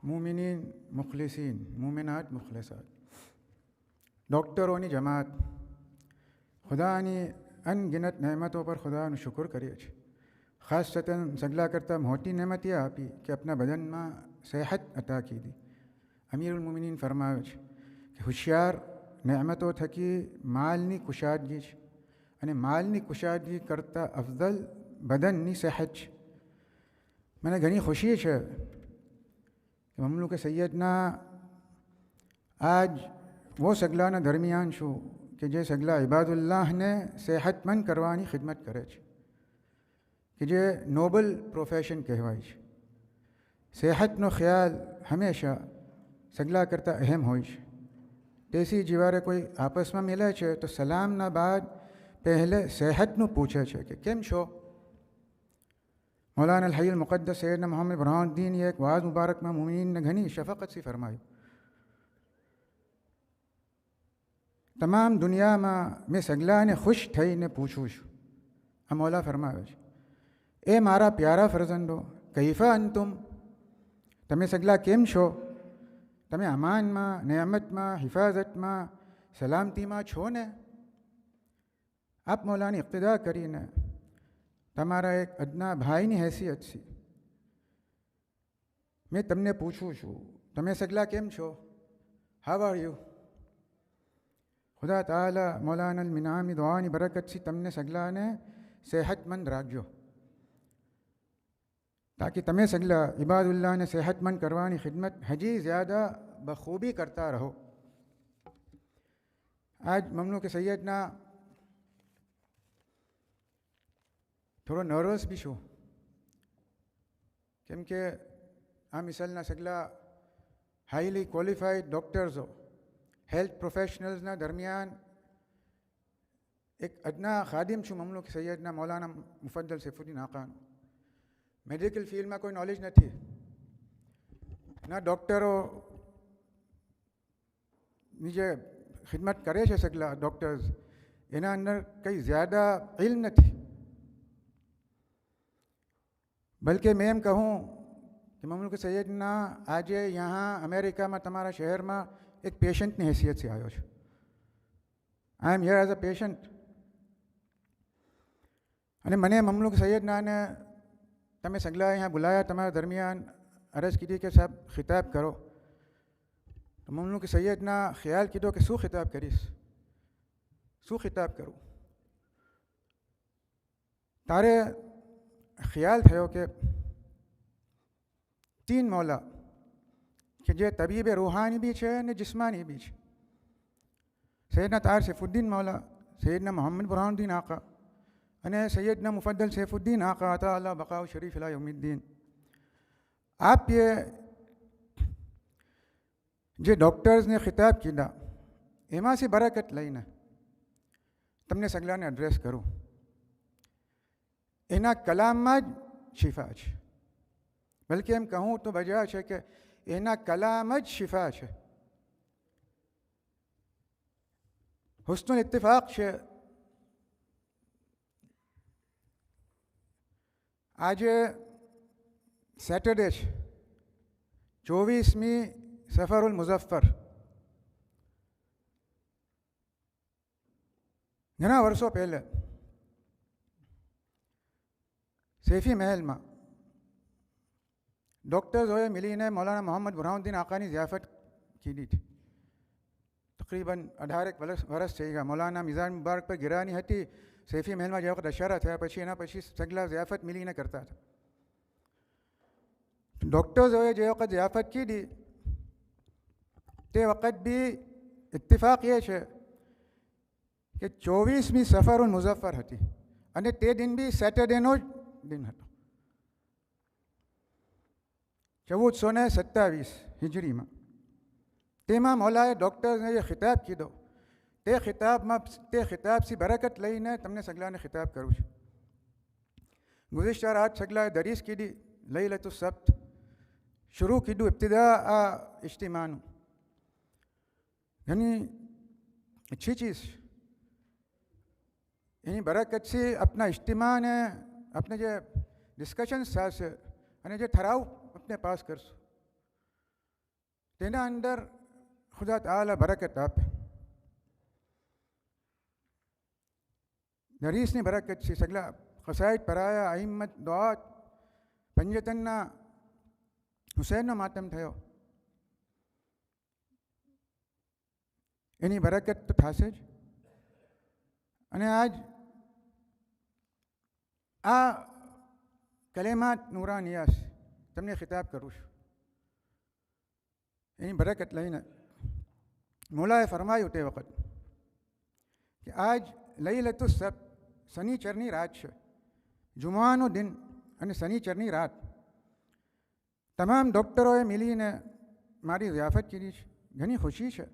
मोमिनीन मुखलिसीन मोमिनात मुखलसात डॉक्टरों जमात खुदानी अनगिनत नेमतों पर खुदा शुक्र करिए। ख़ासतन सगला करता मोटी नेमत यह आपी कि अपना बदन में सेहत अता की दी। अमीरुल मोमिनीन फरमावे कि होशियार नेमतों थकी मालनी कुशादगी अने मालनी कुशादगी करता अफजल बदननी सेहत। मैंने घनी खुशी है ममलूक सैयदना आज वो सगलाना दरमियान शो कि जे सगला इबादुल्लाह ने सेहतमंद करवानी खिदमत करे कि जे नोबल प्रोफेशन कहवाई। सेहत नो ख्याल हमेशा सगला करता अहम हो। तेसी जीवारे कोई आपस में मिले तो सलाम ना बाद पहले सेहत नु पूछे कि केम शो। मौलाना अल हय्युल मुक़द्दस सैयदना मोहम्मद बुरहान दीन ये एक वाज़ मुबारक में मुमिनीन ने घनी शफ़क़त सी फरमाई। तमाम दुनिया में सगला ने खुश थई ने पूछूँ हम मौला फरमावे ए मारा प्यारा फरजंदो कैफ़ा अंतुम तमे सगला केम शो। तमे अमान में नेमत में हिफाजत में सलामती में छो ने। आप मौला ने इक़्तिदा करी ने तमारा एक अदना भाई नी हैसियत सी मैं तमने पूछूँ छूँ तमे सगला केम छो। How are you. खुदा ताला मौलाना मिनामी दुआनी बरकत सी तमने सगला ने सेहतमंद राखजो ताकि तमे सगला इबादुल्लाह ने सेहतमंद करवानी खिदमत हजी ज़्यादा बखूबी करता रहो। आज ममलूक सैयदना थोड़ा नर्वस भी छो केम के आ मिसलना सगला हाईली क्वॉलिफाइड डॉक्टर्स हो हेल्थ प्रोफेशनल्स ना दरमियान एक अदना खादिम छू ममलूक सैयदना मौलाना मुफद्दल सैफुद्दीन आका। मेडिकल फील्ड में कोई नॉलेज नहीं ना डॉक्टरों निजे खिदमत करे छे सगला डॉक्टर्स एना अंदर कई ज़्यादा इल्म नहीं। बल्कि मैं एम कहूँ कि ममलूक सैयदना आज यहाँ अमेरिका में तमारा शहर में एक पेशेंट की हैसियत से आयो छे। I am here as a patient अने मने ममलूक सैयदना ने तमे सगला यहाँ बुलाया तमारा दरमियान अर्ज की कि साहब खिताब करो तो ममलूक सैयदना ख्याल कीधो कि शू खिताब करीश शू खिताब करूँ। तारे ख्याल थयो कि तीन मौला कि जे तबीब रूहानी भी है ने जिस्मानी भी है। सैयदना तार सैफुद्दीन मौला सैयदना मोहम्मद बुरहानुद्दीन आका अने सैयदना मुफद्दल सैफुद्दीन आका अता अल्लाह बक़ाउ शरीफ इला यौमिद्दीन। आप ये जे डॉक्टर्स ने खिताब कीधा एमा से बरकत लईने तमने सगला ने एड्रेस करूँ। एना कलाम में शिफा है। बल्कि एम कहूँ तो वजह है कि एना कलाम ज शिफा है। हुस्नुल इत्तिफाक है आज सैटरडे 24મી सफ़रुल मुज़फ़्फ़र घना वर्षों पहले सैफी महल में डॉक्टर्स मिलीने मौलाना मोहम्मद बुरहानुद्दीन आकानी ज़ियाफ़त की दी थी। तकरीबन 18 વર્ષ થઈ ગયા. મૌલાના મિઝાન મુબારક પર ગિરાની હતી. સૈફી મહેલમાં જે વખત દશેરા થયા પછી એના પછી સગલા ઝિયાફત મિલીને કરતા હતા. ડૉક્ટર્સોએ જે વખત ઝિયાફત કીધી તે વખત બી ઇત્તિફાક એ છે કે 24મી સફરુલ મુઝફ્ફર હતી અને તે દિન બી સેટરડેનો જ દિન હતો 1427 હિજરીમાં. તેમાં મૌલાએ ડૉક્ટર્સને જે ખિતાબ કીધો તે ખિતાબથી બરકત લઈને તમને સગલાને ખિતાબ કરું છું. ગુઝિશ્તા રાત સગલાએ દરીસ કીધી લૈલતુલ સબ્ત શરૂ કીધું ઇબ્તિદા આ ઇજ્તિમાનું. ઘણી अच्छी चीज़ એની બરકતથી આપણા ઇજ્તિમાને આપણે જે ડિસ્કશન્સ થશે અને જે ઠરાવ આપણે પાસ કરશું તેના અંદર ખુદા તાલા બરકત આપે. દરીસની બરકતથી સગલા કસાઈદ પરાયા અહિમ્મત દુઆત પંજતનના હુસૈનનો માતમ થયો એની બરકત તો થશે જ. અને આજ આ કલેમાત નૂરાનિયાસ તમને ખિતાબ કરું છું. એની બરકત લઈને મૌલાએ ફરમાયું તે વખત કે આજ લૈલતુલ સબ્ત શનિચરની રાત છે. જુમાનો દિન અને શનિચરની રાત તમામ ડૉક્ટરોએ મળીને મારી ઝિયાફત કરી છે. ઘણી ખુશી છે.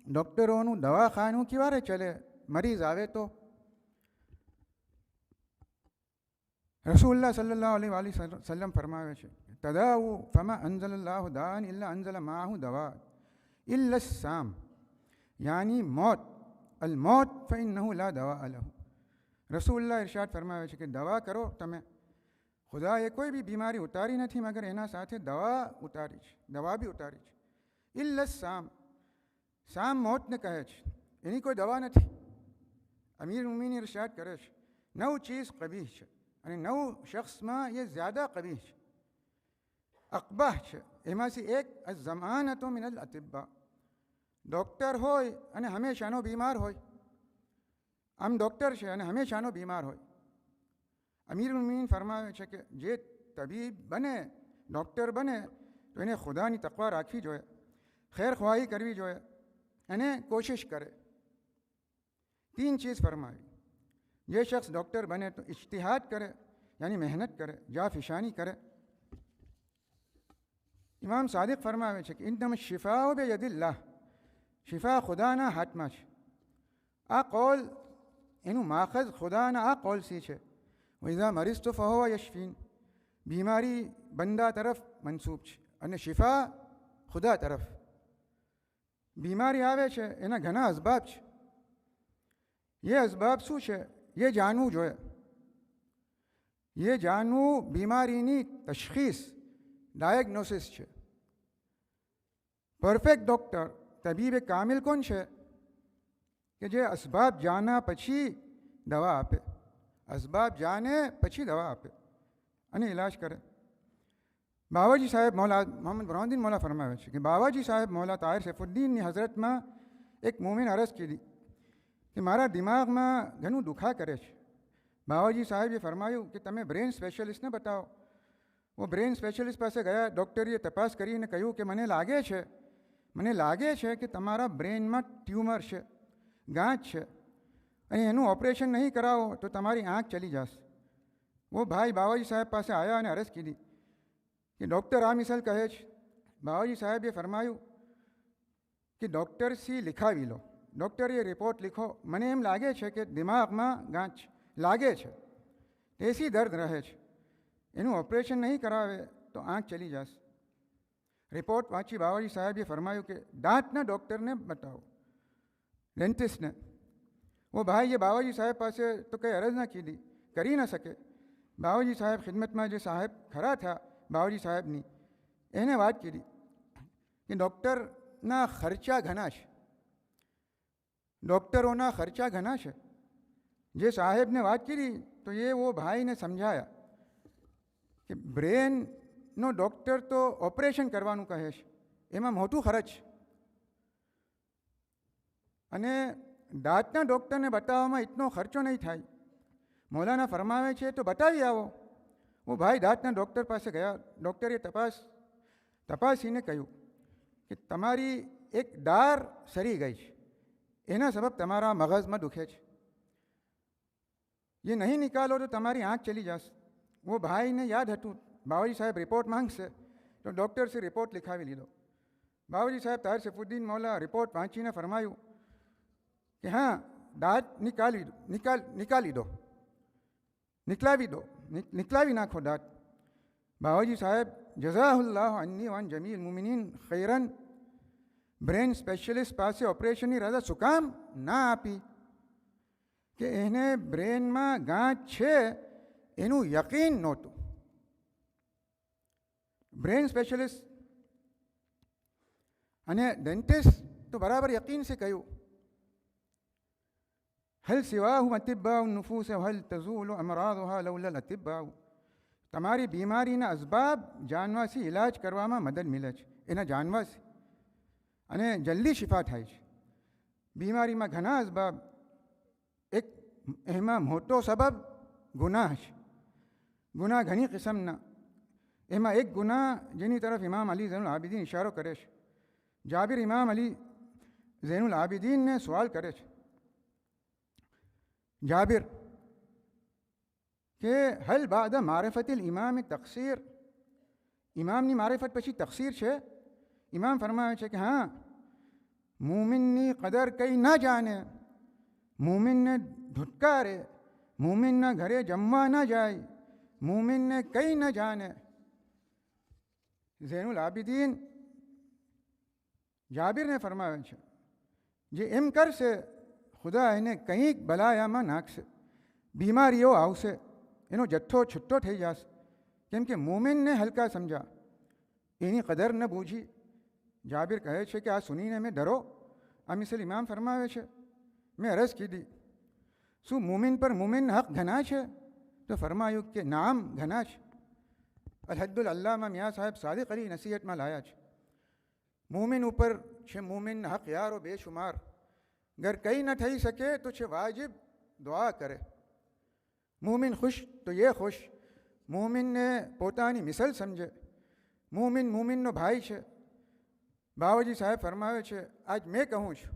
ડૉક્ટરોનું દવાખાનું કેવારે ચલે મરીઝ આવે તો. રસૂલુલ્લાહ સલ્લલ્લાહુ અલૈહિ વસલ્લમ ફરમાવે છે તદાઉ ફમા અંઝલલ્લાહુ દાન ઇલ્લા અંઝલ માહુ દવા ઇલ્લા સામ યાની મોત અલ મોત ફઇન્નહુ લા દવા લહુ. રસૂલુલ્લાહ ઇરશાદ ફરમાવે છે કે દવા કરો તમે. ખુદાએ કોઈ બી બીમારી ઉતારી નથી મગર એના સાથે દવા ઉતારી છે. દવા બી ઉતારી છે. ઇલ્લા સામ સામ મોતને કહે છે એની કોઈ દવા નથી. અમીર મુમિનીન ઇરશાદ કરે છે 9 ચીઝ કબીહ છે અને 9 શખ્સમાં એ જ્યાદા કબીહ છે અકબાહ છે. એમાંથી એક અઝમાનતો મિનલ અતિબ્બા ડૉક્ટર હોય અને હંમેશાનો બીમાર હોય. આમ ડૉક્ટર છે અને હંમેશાનો બીમાર હોય. અમીરુલ મુમિનીન ફરમાવે છે કે જે તબીબ બને ડૉક્ટર બને તો એને ખુદાની તકવા રાખવી જોઈએ ખેર ખ્વાહી કરવી જોઈએ અને કોશિશ કરે. 3 ચીજ ફરમાવી. જે શખ્સ ડૉક્ટર બને તો ઇજ્તિહાદ કરે યાની મહેનત કરે જાફિશાની કરે. ઇમામ સાદિક ફરમાવે છે કે ઇન્નમ શિફાઉ બિયદિલ્લાહ શિફા ખુદાના હાથમાં છે. આ કૌલ એનું માખઝ ખુદાના આ કૌલથી છે વઇઝા મરીઝતુ ફહુવ યશફીન બીમારી બંદા તરફ મંસૂબ છે અને શિફા ખુદા તરફ. બીમારી આવે છે એના ઘણા અસબાબ છે. એ અસબાબ શું છે એ જાણવું જોઈએ. એ જાણવું બીમારીની તશખીસ ડાયગ્નોસિસ છે. પરફેક્ટ ડૉક્ટર તબીબે કામિલ કોણ છે કે જે અસબાબ જાણ્યા પછી દવા આપે. અસબાબ જાણે પછી દવા આપે અને ઇલાજ કરે. બાવાજી સાહેબ મૌલા મોહમ્મદ બુરહાનુદ્દીન મૌલા ફરમાવે છે કે બાવાજી સાહેબ મૌલા તાહિર સૈફુદ્દીનની હઝરતમાં એક મોમિન અરજ કીધી કે મારા દિમાગમાં ઘણું દુખા કરે છે. બાવાજી સાહેબે ફરમાયું કે તમે બ્રેન સ્પેશિયલિસ્ટને બતાવો. वो બ્રેન સ્પેશિયલિસ્ટ પાસે ગયા. ડૉક્ટરે તપાસ કરીને કહ્યું કે મને લાગે છે કે તમારા બ્રેનમાં ટ્યુમર છે ગાંઠ છે અને એનું ઓપરેશન નહીં કરાવો તો તમારી આંખ ચલી જશે. वो ભાઈ બાવાજી સાહેબ પાસે આવ્યા અને અરજ કીધી કે ડૉક્ટર આ મિસાલ કહે છે. બાવાજી સાહેબે ફરમાયું કે ડૉક્ટરથી લિખાવી લો. ડૉક્ટરે રિપોર્ટ લીખો. મને એમ લાગે છે કે દિમાગમાં ગાંઠ લાગે છે એસી દર્દ રહે છે એનું ઓપરેશન નહીં કરાવે તો આંખ ચલી જશે. રિપોર્ટ વાંચી બાવાજી સાહેબે ફરમાયું કે દાંતના ડૉક્ટરને બતાવો ડેન્ટિસ્ટને. वो ભાઈએ બાવાજી સાહેબ પાસે તો કંઈ અરજ ના કીધી કરી ન શકે. બાવાજી સાહેબ ખિદમતમાં જે સાહેબ ખરા થયા બાવાજી સાહેબની એને વાત કીધી કે ડૉક્ટરના ખર્ચા ઘણા છે. ડૉક્ટરોના ખર્ચા ઘણા છે. જે સાહેબને વાત કરી તો એ वो ભાઈને સમજાયા કે બ્રેનનો ડૉક્ટર તો ઓપરેશન કરવાનું કહે છે, એમાં મોટું ખર્ચ, અને દાંતના ડૉક્ટરને બતાવવામાં એટલો ખર્ચો નહીં થાય. મૌલાના ફરમાવે છે તો બતાવી આવો. હું ભાઈ દાંતના ડૉક્ટર પાસે ગયા. ડૉક્ટરે તપાસીને કહ્યું કે તમારી એક ડાર સરી ગઈ છે, એના સબબ તમારા મગજમાં દુખે છે, ये नहीं निकालो तो તમારી આંખ ચલી જશે. वो ભાઈને યાદ હતું બાવાજી સાહેબ રિપોર્ટ માંગશે, તો ડૉક્ટર સે રિપોર્ટ लिखाવી લીધો. બાવાજી સાહેબ તાહિર સૈફુદ્દીન મૌલા રિપોર્ટ વાંચીને ફરમાયું કે હા, દાંત નિકલાવી નાખો દાંત. બાવાજી સાહેબ જઝાહુલ્લાહ અન્ની વાન જમીલ મુમિનીન ખૈરન બ્રેન સ્પેશિયલિસ્ટ પાસે ઓપરેશનની રજા શું કામ ના આપી? કે એને બ્રેનમાં ગાંઠ છે એનું યકીન નહોતું. બ્રેન સ્પેશિયલિસ્ટ અને ડેન્ટિસ્ટ તો બરાબર યકીન से કહ્યું, હલ સિવાહુ અતિબ્બાઉ નુફૂસ હલ તઝૂલુ અમરાદુહા લૌલલ અતિબ્બાઉ. તમારી બીમારીના અસબાબ જાણવાથી ઇલાજ કરવામાં મદદ મળે છે, એના જાણવાથી, અને જલ્દી શિફા થાય છે. બીમારીમાં ઘણા અસબાબ, એક એમાં મોટો સબબ ગુનાહ છે. ગુનાહ ઘણી કિસ્મના, એમાં એક ગુનાહ જેની તરફ ઇમામ અલી ઝૈનુલ આબિદીન ઇશારો કરે છે. જાબિર ઇમામ અલી ઝૈનુલ આબિદીનને સવાલ કરે છે, જાબિર કે હલ બાદ મારિફતિલ ઇમામ તકસીર, ઇમામની મારિફત પછી તકસીર છે? ઇમામ ફરમાવે છે કે હા, મુમિનની કદર કંઈ ના જાણે, મુમિનને ધુટકારે, મુમિનના ઘરે જમવા ના જાય, મુમિનને કંઈ ન જાણે. ઝૈનુલ આબિદીન જાબિરને ફરમાવે છે, જે એમ કરશે ખુદા એને કંઈક બલાયામાં નાખશે, બીમારીઓ આવશે, એનો જથ્થો છૂટો થઈ જશે. કેમ કે મોમિનને હલકા સમજા, એની કદર ન બૂજી. જાબિર કહે છે કે આ સુનીને મેં ડરો. આ મિસલ ઇમામ ફરમાવે છે, મેં અરજ કીધી શું મોમિન પર મોમિન હક ઘણા છે? તો ફરમાયું કે નામ ઘણા છે. અલહદ્દુલ અલ્લામા મિયાં સાહેબ સાદિક અલી નસીહતમાં લાયા છે, મોમિન ઉપર છે મોમિન હક યારો બેશુમાર. અગર કંઈ ન થઈ શકે તો છે વાજિબ દુઆ કરે. મોમિન ખુશ તો એ ખુશ, મોમિનને પોતાની મિસલ સમજે, મોમિનનો ભાઈ છે. બાવાજી સાહેબ ફરમાવે છે, આજ મેં કહું છું,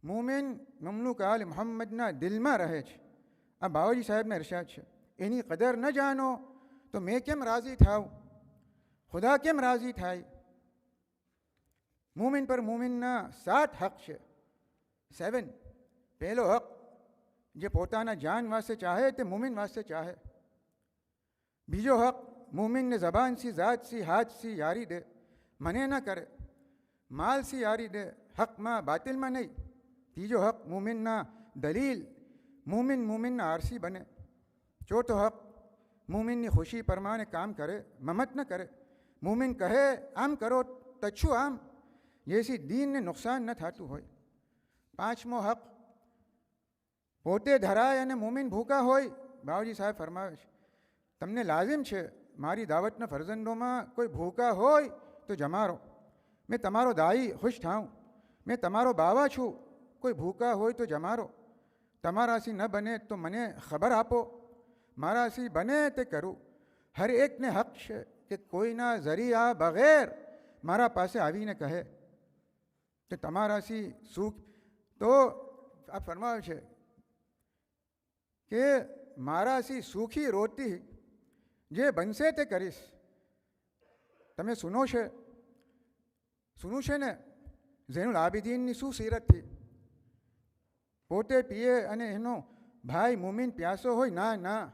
મોમિન મમલુક આલ મોહમ્મદના દિલમાં રહે છે. આ બાવાજી સાહેબના ઇરશાદ છે. એની કદર ન જાણો તો મેં કેમ રાજી થાવ, ખુદા કેમ રાજી થાય? મોમિન પર મોમિનના 7 હક છે. 7. પહેલો હક, જે પોતાના જાન વાસ્તે ચાહે તે મોમિન વાસ્તે ચાહે. બીજો હક, મોમિનને જબાનથી, જાતથી, હાથથી યારી દે, મને ન કરે, માલથી યારી દે, હકમાં બાતિલમાં નહીં. ત્રીજો હક, મોમિનના દલીલ, મોમિનના આરસી બને. ચોથો હક, મોમિનની ખુશી પ્રમાણે કામ કરે, મમત ન કરે. મોમિન કહે આમ કરો તછું આમ, જેથી દીનને નુકસાન ન થતું હોય. પાંચમો હક, પોતે ધરાય અને મોમિન ભૂખા હોય. બાવાજી સાહેબ ફરમાવે છે, તમને લાઝિમ છે મારી દાવતના ફરજંદોમાં કોઈ ભૂખા હોય તો જમારો. મેં તમારો દાઈ ખુશ થાઉં, મેં તમારો બાવા છું, કોઈ ભૂખા હોય તો જમારો. તમારાથી ન બને તો મને ખબર આપો, મારાથી બને તે કરું. હર એકને હક છે કે કોઈના ઝરિયા બગેર મારા પાસે આવીને કહે કે તમારાથી સુખ. તો આ ફરમાવે છે કે મારાથી સુખી રોટી જે બનશે તે કરીશ. તમે સુનો છે ને ઝૈનુલ આબિદીનની શું સીરત થી? પોતે પીએ અને એનો ભાઈ મુમિન પ્યાસો હોય, ના,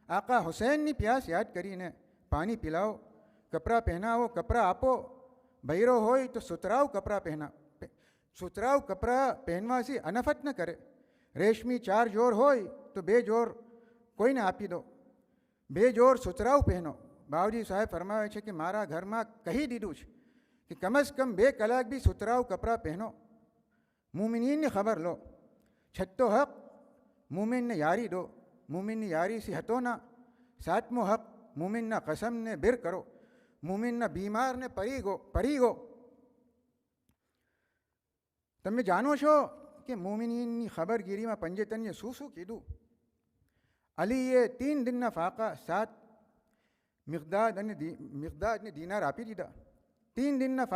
આકા હુસૈનની પ્યાસ યાદ કરીને પાણી પીલાવો, કપડાં પહેનાવો, કપડાં આપો. બૈરો હોય તો સુતરાવ કપડાં પહેનવાથી અનફત ન કરે. રેશમી 4 જોર હોય તો 2 જોર કોઈને આપી દો, 2 જોર સુતરાવ પહેનો. બાવજી સાહેબ ફરમાવે છે કે મારા ઘરમાં કહી દીધું છે કે કમસે કમ 2 કલાક બી સુતરાવ કપડાં પહેનો, મુમિનીનની ખબર લો. છઠ્ઠો હક, મુમિનને યારી દો, મુમિનની યારીથી હતો ના. 7મો હક, મુમિનના કસમને બિર કરો, મુમિનના બીમારને પરીગો. તમે જાણો છો કે મુમિનીનની ખબરગીરીમાં પંજેતનીએ શું કીધું? અલીએ 3 દિનના ફાકા 7 મિકદાદને દિનાર આપી દીધા. 3 દિનના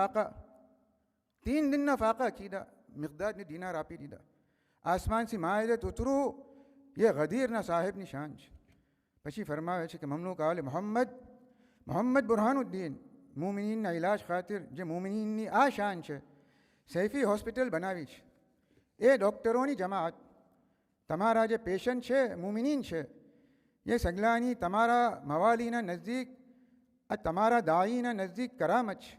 ફાકા કીધા, મિકદાદને દિનાર આપી દીધા. આસમાનથી માયદત ઉતરું એ ગદીરના સાહેબની શાન છે. પછી ફરમાવે છે કે મમલુક આલે મોહમ્મદ બુરહાનુદ્દીન મુમિનીનના ઇલાજ ખાतिर જે મુમિનીનની આ શાન છે, સૈફી હોસ્પિટલ બનાવી છે. એ ડૉક્ટરોની જમાત તમારા જે પેશન્ટ છે, મુમિનીન છે, એ સગલાની તમારા મવાલીના નજદીક, આ તમારા દાઈના નજદીક કરામત છે.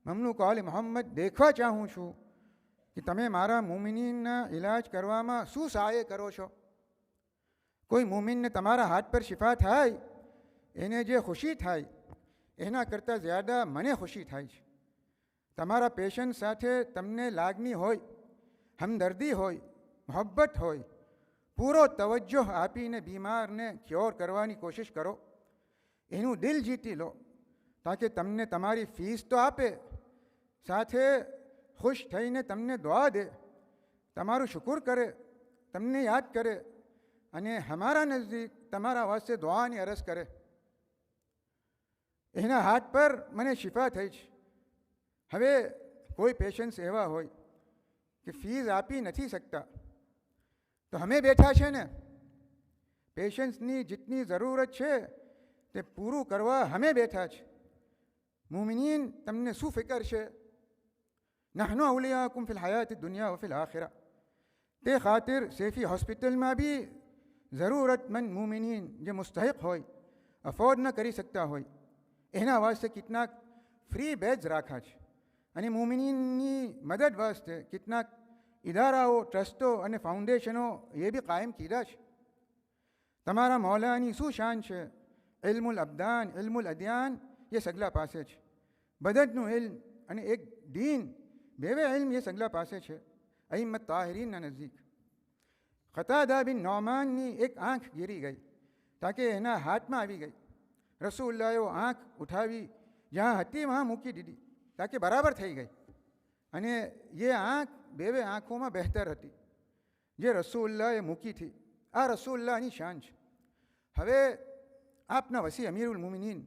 મમલુક આલે મોહમ્મદ દેખવા ચાહું છું કે તમે મારા મુમિનીનના ઇલાજ કરવામાં શું સહાય કરો છો. કોઈ મુમિનને તમારા હાથ પર શિફા થાય, એને જે ખુશી થાય એના કરતાં જ્યાદા મને ખુશી થાય છે. તમારા પેશન્ટ સાથે તમને લાગણી હોય, હમદર્દી હોય, મોહબ્બત હોય, પૂરો તવજ્જો આપીને બીમારને ક્યોર કરવાની કોશિશ કરો. એનું દિલ જીતી લો તાકે તમને તમારી ફીસ તો આપે, સાથે ખુશ થઈને તમને દુઆ દે, તમારું શુકર કરે, તમને યાદ કરે અને હમારા નજદીક તમારા વાસ્તે દુઆની અરજ કરે. એના હાથ પર મને શિફા થઈ છે. હવે કોઈ પેશન્ટ્સ એવા હોય કે ફીસ આપી નથી શકતા, તો અમે બેઠા છે ને, પેશન્ટ્સની જેટલી જરૂરત છે તે પૂરું કરવા અમે બેઠા છે. મુમિનીન તમને શું ફિકર છે? નહનુ અવલિયાકુમ ફિલ હયાત દુનિયા વ ફિલ આખિરા. તે ખાतिर સૈફી હોસ્પિટલમાં બી જરૂરતમંદ મુમિનીન જે મુસ્તહિક હોય, અફોર્ડ ન કરી શકતા હોય, એના વાસ્તે કેટલાક ફ્રી બેડ્સ રાખ્યા છે. અને મુમિનીનની મદદ વાસ્તે કેટલાક ઇદારાઓ, ટ્રસ્ટો અને ફાઉન્ડેશનો એ બી કાયમ કીધા છે. તમારા મૌલાની શું શાન છે? ઇલ્મુલ અબદાન, ઇલ્મુલ અદ્યાન એ સગલા પાસે છે. બદનનું ઇલ્મ અને એક દીન, બેવે ઇલ્મ એ સગલા પાસે છે. અઈમ્મત તાહિરીનના નજદીક કતાદા બિન નોમાનની એક આંખ ગીરી ગઈ તાકે એના હાથમાં આવી ગઈ. રસૂલુલ્લાહે આંખ ઉઠાવી, જ્યાં હતી વहाँ મૂકી દીધી તાકે બરાબર થઈ ગઈ. અને એ આંખ બેવે આંખોમાં બહેતર હતી જે રસૂલુલ્લાહે મૂકી હતી. આ રસૂલુલ્લાહની શાન છે. હવે આપના વસી અમીરુલ મુમિનીન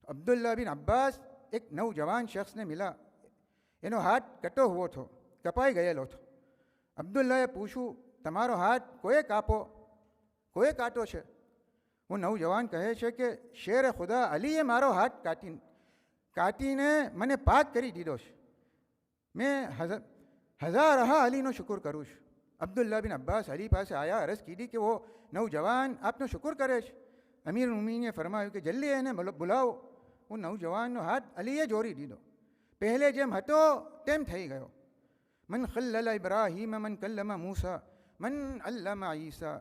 અબ્દુલ્લા બિન અબ્બાસ એક નવજવાન શખ્સને મિલા. એનો હાથ કટો હુઓ હતો, કપાઈ ગયેલો હતો. અબ્દુલ્લાએ પૂછ્યું, તમારો હાથ કોએ કાટો છે? वो નવજવાન કહે છે કે શેર ખુદા અલીએ મારો હાથ કાટીને મને પાક કરી દીધો છે. મેં હજારહા અલીનો શુકર કરું છું. અબ્દુલ્લા બિન અબ્બાસ અલી પાસે આયા, અરજ કીધી કે वो નવજવાન આપનો શુકર કરે છે. અમીર ઉમીને ફરમાયું કે જલ્દી એને બોલાવો. वो નવજવાનનો હાથ અલીએ જોડી દીધો, પહેલે જેમ હતો તેમ થઈ ગયો. મન ખલ્લલા ઇબ્રાહીમ મન કલ્લમા મૂસા મન અલ્લમા ઈસા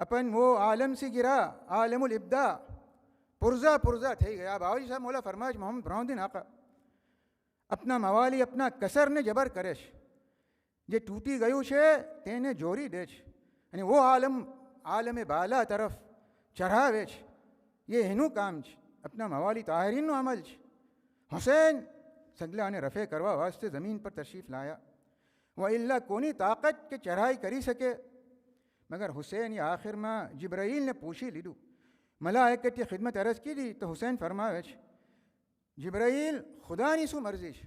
अपन वो आलम से गिरा, आलमुल इब्दा, पुरजा થઈ ગયા. બાવાજી સાહેબ મૌલા ફરમાજ મોહમ્મદ બરાઉદ્દીન આકા આપના મવાલી, આપના કસરને જબર કરે છે. જે તૂટી ગયું છે તેને જોડી દે છે અને वो આલમે બાલા તરફ ચઢાવે છે. એ એનું કામ છે, આપના મવાલી તાહિરીનનો અમલ છે. હુસૈન સગલાને રફે કરવા વાસ્તે જમીન પર તશરીફ લાયા. વ ઇલ્લા કોની તાકાત કે ચઢાઈ કરી શકે? મગર હુસૈન એ આખિરમાં જિબ્રાઈલને પૂછી લીધું. મલાઇકતે ખિદમત અરજ કીધી તો હુસૈન ફરમાવે છે, જિબ્રાઈલ ખુદાની શું મરજી છે?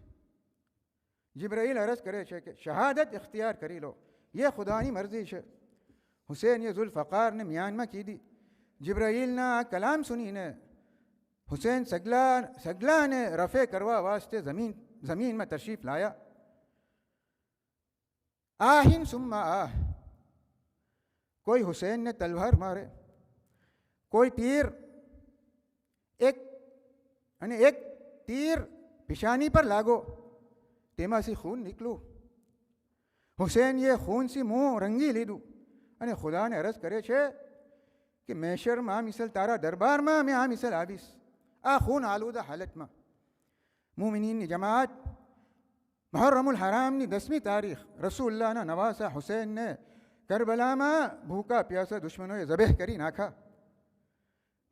જિબ્રાઈલ અરજ કરે છે કે શહાદત ઇખ્તિયાર કરી લો, એ ખુદાની મરજી છે. હુસૈન એ ઝુલ્ફકાર મિયાનમાં કીધી. જિબ્રાઈલના આ કલામ સુનીને હુસૈન સગલાને રફે કરવા વાસ્તે જમીનમાં તશરીફ લાયા. આહિન સુમ્મા આહ, કોઈ હુસૈનને તલવાર મારે, કોઈ તીર, એક તીર पिशानी पर लागो, तेमासी खून निकलू. हुसैन ये खून सी मुँह रंगी लीधું અને ખુદાને અરજ કરે છે કે મેશરમાં આ મિસલ તારા દરબારમાં અમે આ મિસલ આવીશ આ ખૂન આલુદા હાલતમાં. મુમિનીનની જમાત મુહર્રમુલ હરામની 10મી તારીખ રસૂલુલ્લાહના નવાસા હુસૈનને કરબલામાં ભૂકા પ્યાસા દુશ્મનોએ ઝબહ કરી નાખા.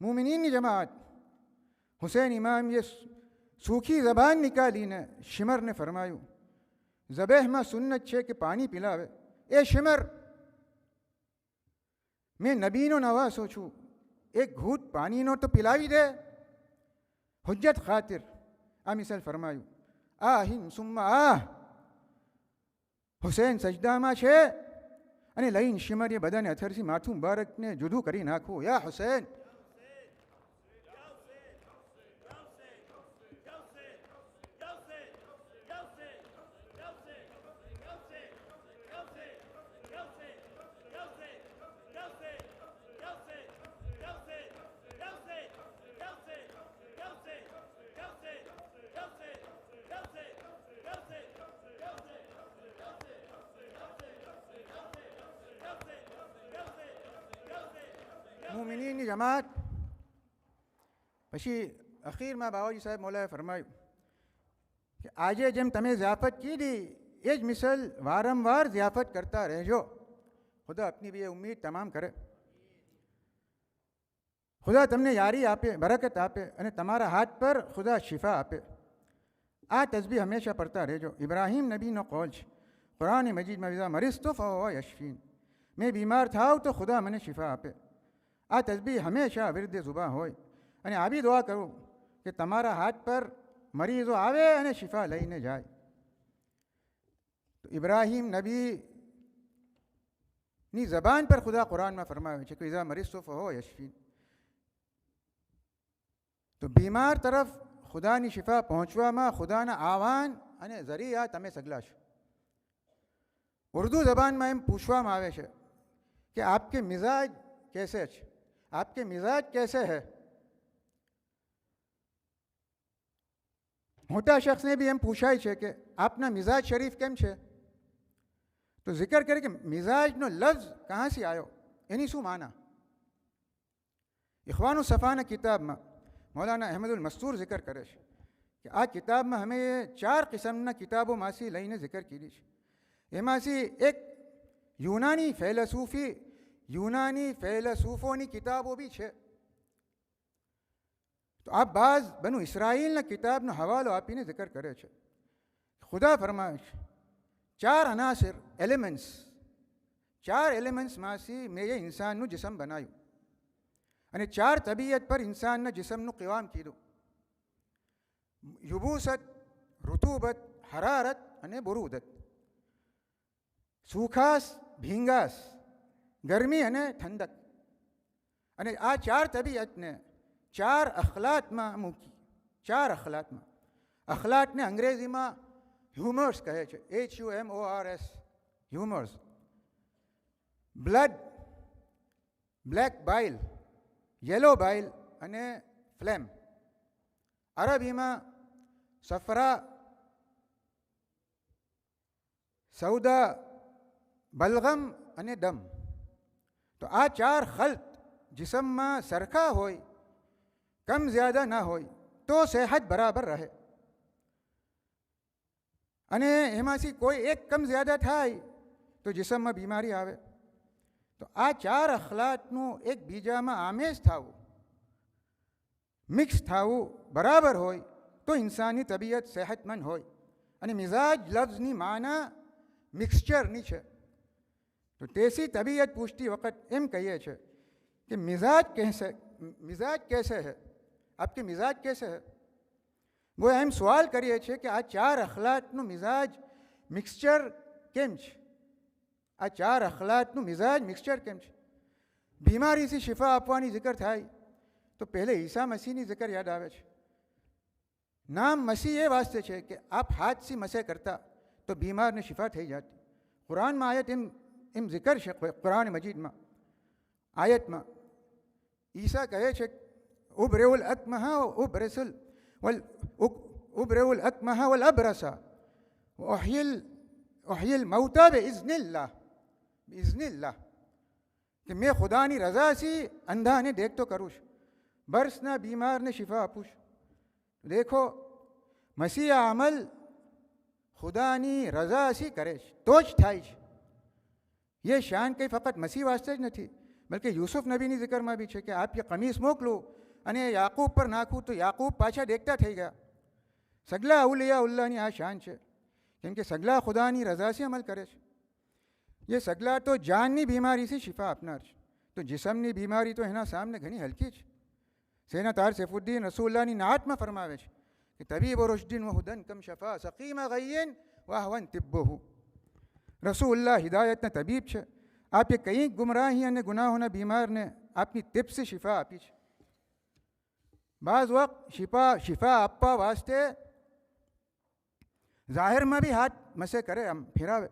મુમિનીનની જમાત હુસૈન ઇમામીએ સૂખી જબાન નિકાલીને શિમરને ફરમાયું, ઝબહેમાં સુન્નત છે કે પાણી પીલાવે. એ શિમર, મેં નબીનો નવાસો છું, એક ઘૂંટ પાણીનો તો પીલાવી દે. હુજ્જત ખાतिर આ મિસાલ ફરમાયું. આહિન સુમ્મા હુસૈન સજદામાં છે અને લઈને શિમરીએ બધાને અથરથી માથું મુબારકને જુદું કરી નાખવું. યા હુસૈન, મુમિનીનની જમાત. પછી અખીરમાં બાવાજી સાહેબ મૌલાએ ફરમાયું કે આજે જેમ તમે ઝિયાફત કીધી એ જ મિસલ વારંવાર ઝિયાફત કરતા રહેજો. ખુદા આપની બી એ ઉમ્મીદ તમામ કરે. ખુદા તમને યારી આપે, બરકત આપે અને તમારા હાથ પર ખુદા શિફા આપે. આ તસ્બીહ હંમેશા પડતા રહેજો. ઇબ્રાહીમ નબીનો કૌલ છે કુરાન મજીદમાં, વિઝા મરીઝતુ ફહુવ યશફીન, મેં બીમાર થાવ તો ખુદા મને શિફા આપે. આ તસ્બીહ હંમેશા વિરુદ્ધ ઝુબાન હોય. અને આવી દુઆ કરું કે તમારા હાથ પર મરીઝો આવે અને શિફા લઈને જાય. તો ઇબ્રાહીમ નબીની જબાન પર ખુદા કુરાનમાં ફરમાવે છે કે ઇઝા મરીઝતુ ફહુવ યશફીન. તો બીમાર તરફ ખુદાની શિફા પહોંચવામાં ખુદાના આહવાન અને ઝરિયા તમે સગલાશો. ઉર્દુ જબાનમાં એમ પૂછવામાં આવે છે કે આપકે મિજાજ कैसे છે, आपके मिजाज कैसे है. મોટા શખ્સને બી એમ પૂછાય છે કે આપના મિજાજ શરીફ કેમ છે. તો જિક્ર કરે કે મિજાજનો લફ્ઝ કહાંથી આવ્યો, એની શું માના. ઇખવાનુ સફાના કિતાબમાં મૌલાના અહેમદુલ મસ્તૂર જિક્ર કરે છે કે આ કિતાબમાં અમે 4 કિસ્મના કિતાબોમાંથી લઈને જિક્ર કીધી છે. એમાંથી એક યુનાની ફેલસૂફોની કિતાબો બી છે. તો આ બાઝ બનુ ઇસ્રાઈલના કિતાબનો હવાલો આપીને જિક્ર કરે છે. ખુદા ફરમાવે છે 4 અનાસિર એલિમેન્ટ્સ, 4 એલિમેન્ટ્સમાંથી મેં એ ઇન્સાનનું જિસમ બનાવ્યું અને 4 તબિયત પર ઇન્સાનના જિસમનું qiવામ કીધું. યુબૂસત, ઋતુબત, હરારત અને બુરૂદત. સુખાસ, ભીંગાસ, ગરમી અને ઠંડક. અને આ 4 તબિયતને 4 અખલાતમાં મૂકી. 4 અખલાતમાં. અખલાતને અંગ્રેજીમાં હ્યુમર્સ કહે છે, HUMORS, હ્યુમર્સ. બ્લડ, બ્લેક બાઇલ, યલો બાઇલ અને ફ્લેમ. અરબીમાં સફરા, સૌદા, બલગમ અને દમ. તો આ 4 ખલ્ત જિસમમાં સરખા હોય, કમ જ્યાદા ના હોય તો સેહત બરાબર રહે. અને એમાંથી કોઈ એક કમ જ્યાદા થાય તો જિસમમાં બીમારી આવે. તો આ 4 અખલાતનું એકબીજામાં આમેજ થવું, મિક્સ થવું બરાબર હોય તો ઇન્સાનની તબિયત સેહતમંદ હોય. અને મિજાજ લફ્ઝની માના મિક્સચરની છે. તો તેસી તબિયત પૂછતી વખત એમ કહીએ છે કે મિજાજ कैसे है, आपके मिजाज कैसे है. वो એમ સવાલ કરીએ છીએ કે આ 4 અખલાતનું મિજાજ મિક્સચર કેમ છે. આ 4 અખલાતનું મિજાજ મિક્સચર કેમ છે. બીમારીથી શિફા આપવાની જિકર થાય તો પહેલે ઈસા મસીહની જિકર યાદ આવે છે. નામ મસીહ એ વાસ્તે છે કે આપ હાથથી મસે કરતા તો બીમારને શિફા થઈ જાતી. કુરાનમાં આયત એમ જિકર છે, કુરાન મજીદમાં આયતમાં ઈસા કહે છે ઉબરેઉલ અકમહા ઉબરેઉલ અકમહા વલ અબરસા ઓહિલ મૌતા બિઇઝનિલ્લાહ. કે મેં ખુદાની રઝાથી અંધાને દેખતો કરું છું, બર્સના બીમારને શિફા આપું છું. દેખો મસીહ અમલ ખુદાની રઝા હસી કરે છે તો જ થાય છે. એ શાન કંઈ ફક્ત મસીહ વાસ્તે જ નથી, બલકે યુસુફ નબીની જિકરમાં બી છે કે આપ એ કમીસ મોકલું અને યાકૂબ પર નાખું તો યાકૂબ પાછા દેખતા થઈ ગયા. સગલા અવલિયા ઉલ્લાહની આ શાન છે, કેમ કે સગલા ખુદાની રઝાથી અમલ કરે છે. એ સગલા તો જાનની બીમારીથી શિફા આપનાર છે, તો જિસમની બીમારી તો એના સામે ઘણી હલકી છે. સૈયદના તાર સૈફુદ્દીન રસૂલુલ્લાહની નાતમાં ફરમાવે છે કે તબીબ રુશ્દિન વ હુદન કમ શફા સકીમ ગય્યન વાહવન તિબ્બહુ. રસૂલુલ્લાહ હિદાયતના તબીબ છે. આપે કંઈક ગુમરાહી અને ગુનાહોના બીમારને આપની તિબ્બથી શિફા આપી છે. બાઝ વખત શિફા આપવા વાસ્તે જાહેરમાં બી હાથ મસે કરે, આમ ફેરાવે.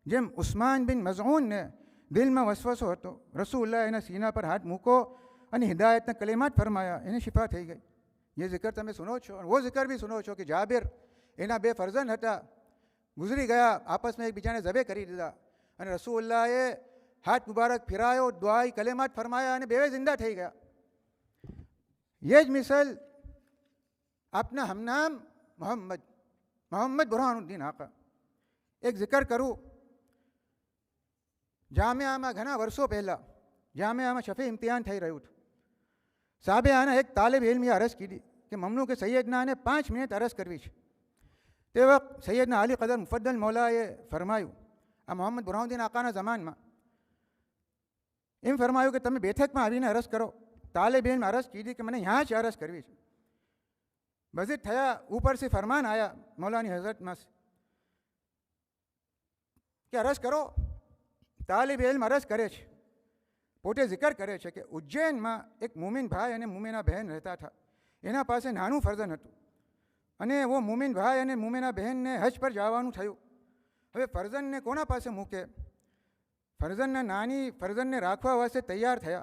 જેમ ઉસ્માન બિન મઝઉનને દિલમાં વસવસો હતો, રસૂલુલ્લાહ એના સીના પર હાથ મૂકો અને હિદાયતના કલેમાત ફરમાયા, એને શિફા થઈ ગઈ. એ જિકર તમે સુનો છો, વો જિકર બી સુનો છો કે જાબિર એના 2 ફરજંદ હતા, ગુજરી ગયા, આપસમાં એકબીજાને ઝબે કરી દીધા અને રસૂલુલ્લાહે હાથ મુબારક ફિરાયો, દુઆઈ કલેમાત ફરમાયા અને 2 જિંદા થઈ ગયા. ये જ મિસાલ આપના હમનામ મોહમ્મદ બુરહાનુદ્દીન આકા. એક જિકર કરું, જામિયામાં ઘણા વર્ષો પહેલાં જામિયામાં શફી ઇમ્તિહાન થઈ રહ્યું હતું. સાહેબે આના એક તાલિબ ઇલ્મીએ અરજ કીધી કે મમનુ કે સૈયદનાને 5 મિનિટ અરજ કરવી છે. તે વખત સૈયદના અલી કદર મુફદ્દલ મૌલાએ ફરમાયું, આ મોહમ્મદ બુરહાનુદ્દીન આકાના જમાનમાં એમ ફરમાયું કે તમે બેઠકમાં આવીને અરજ કરો. तालिब इल्म अरज कीजिए कि मैंने यहाँ से अरज करवी है. मस्जिद थया, ऊपर से फरमान आया मौलानी हजरत में कि अरज करो. तालिब इल्म अरज करे छे, पोते जिक्र करे छे कि उज्जैन में एक मुमिन भाई और मुमिना बहन रहता था. एना पासे नानू फर्जन हतुं अने वो मुमिन भाई और मुमिना बहन ने हज पर जवानुं थयुं. हवे फर्जन ने कोना पासे मूके? फर्जन नानी फर्जन ने राखवा वास्ते तैयार थया.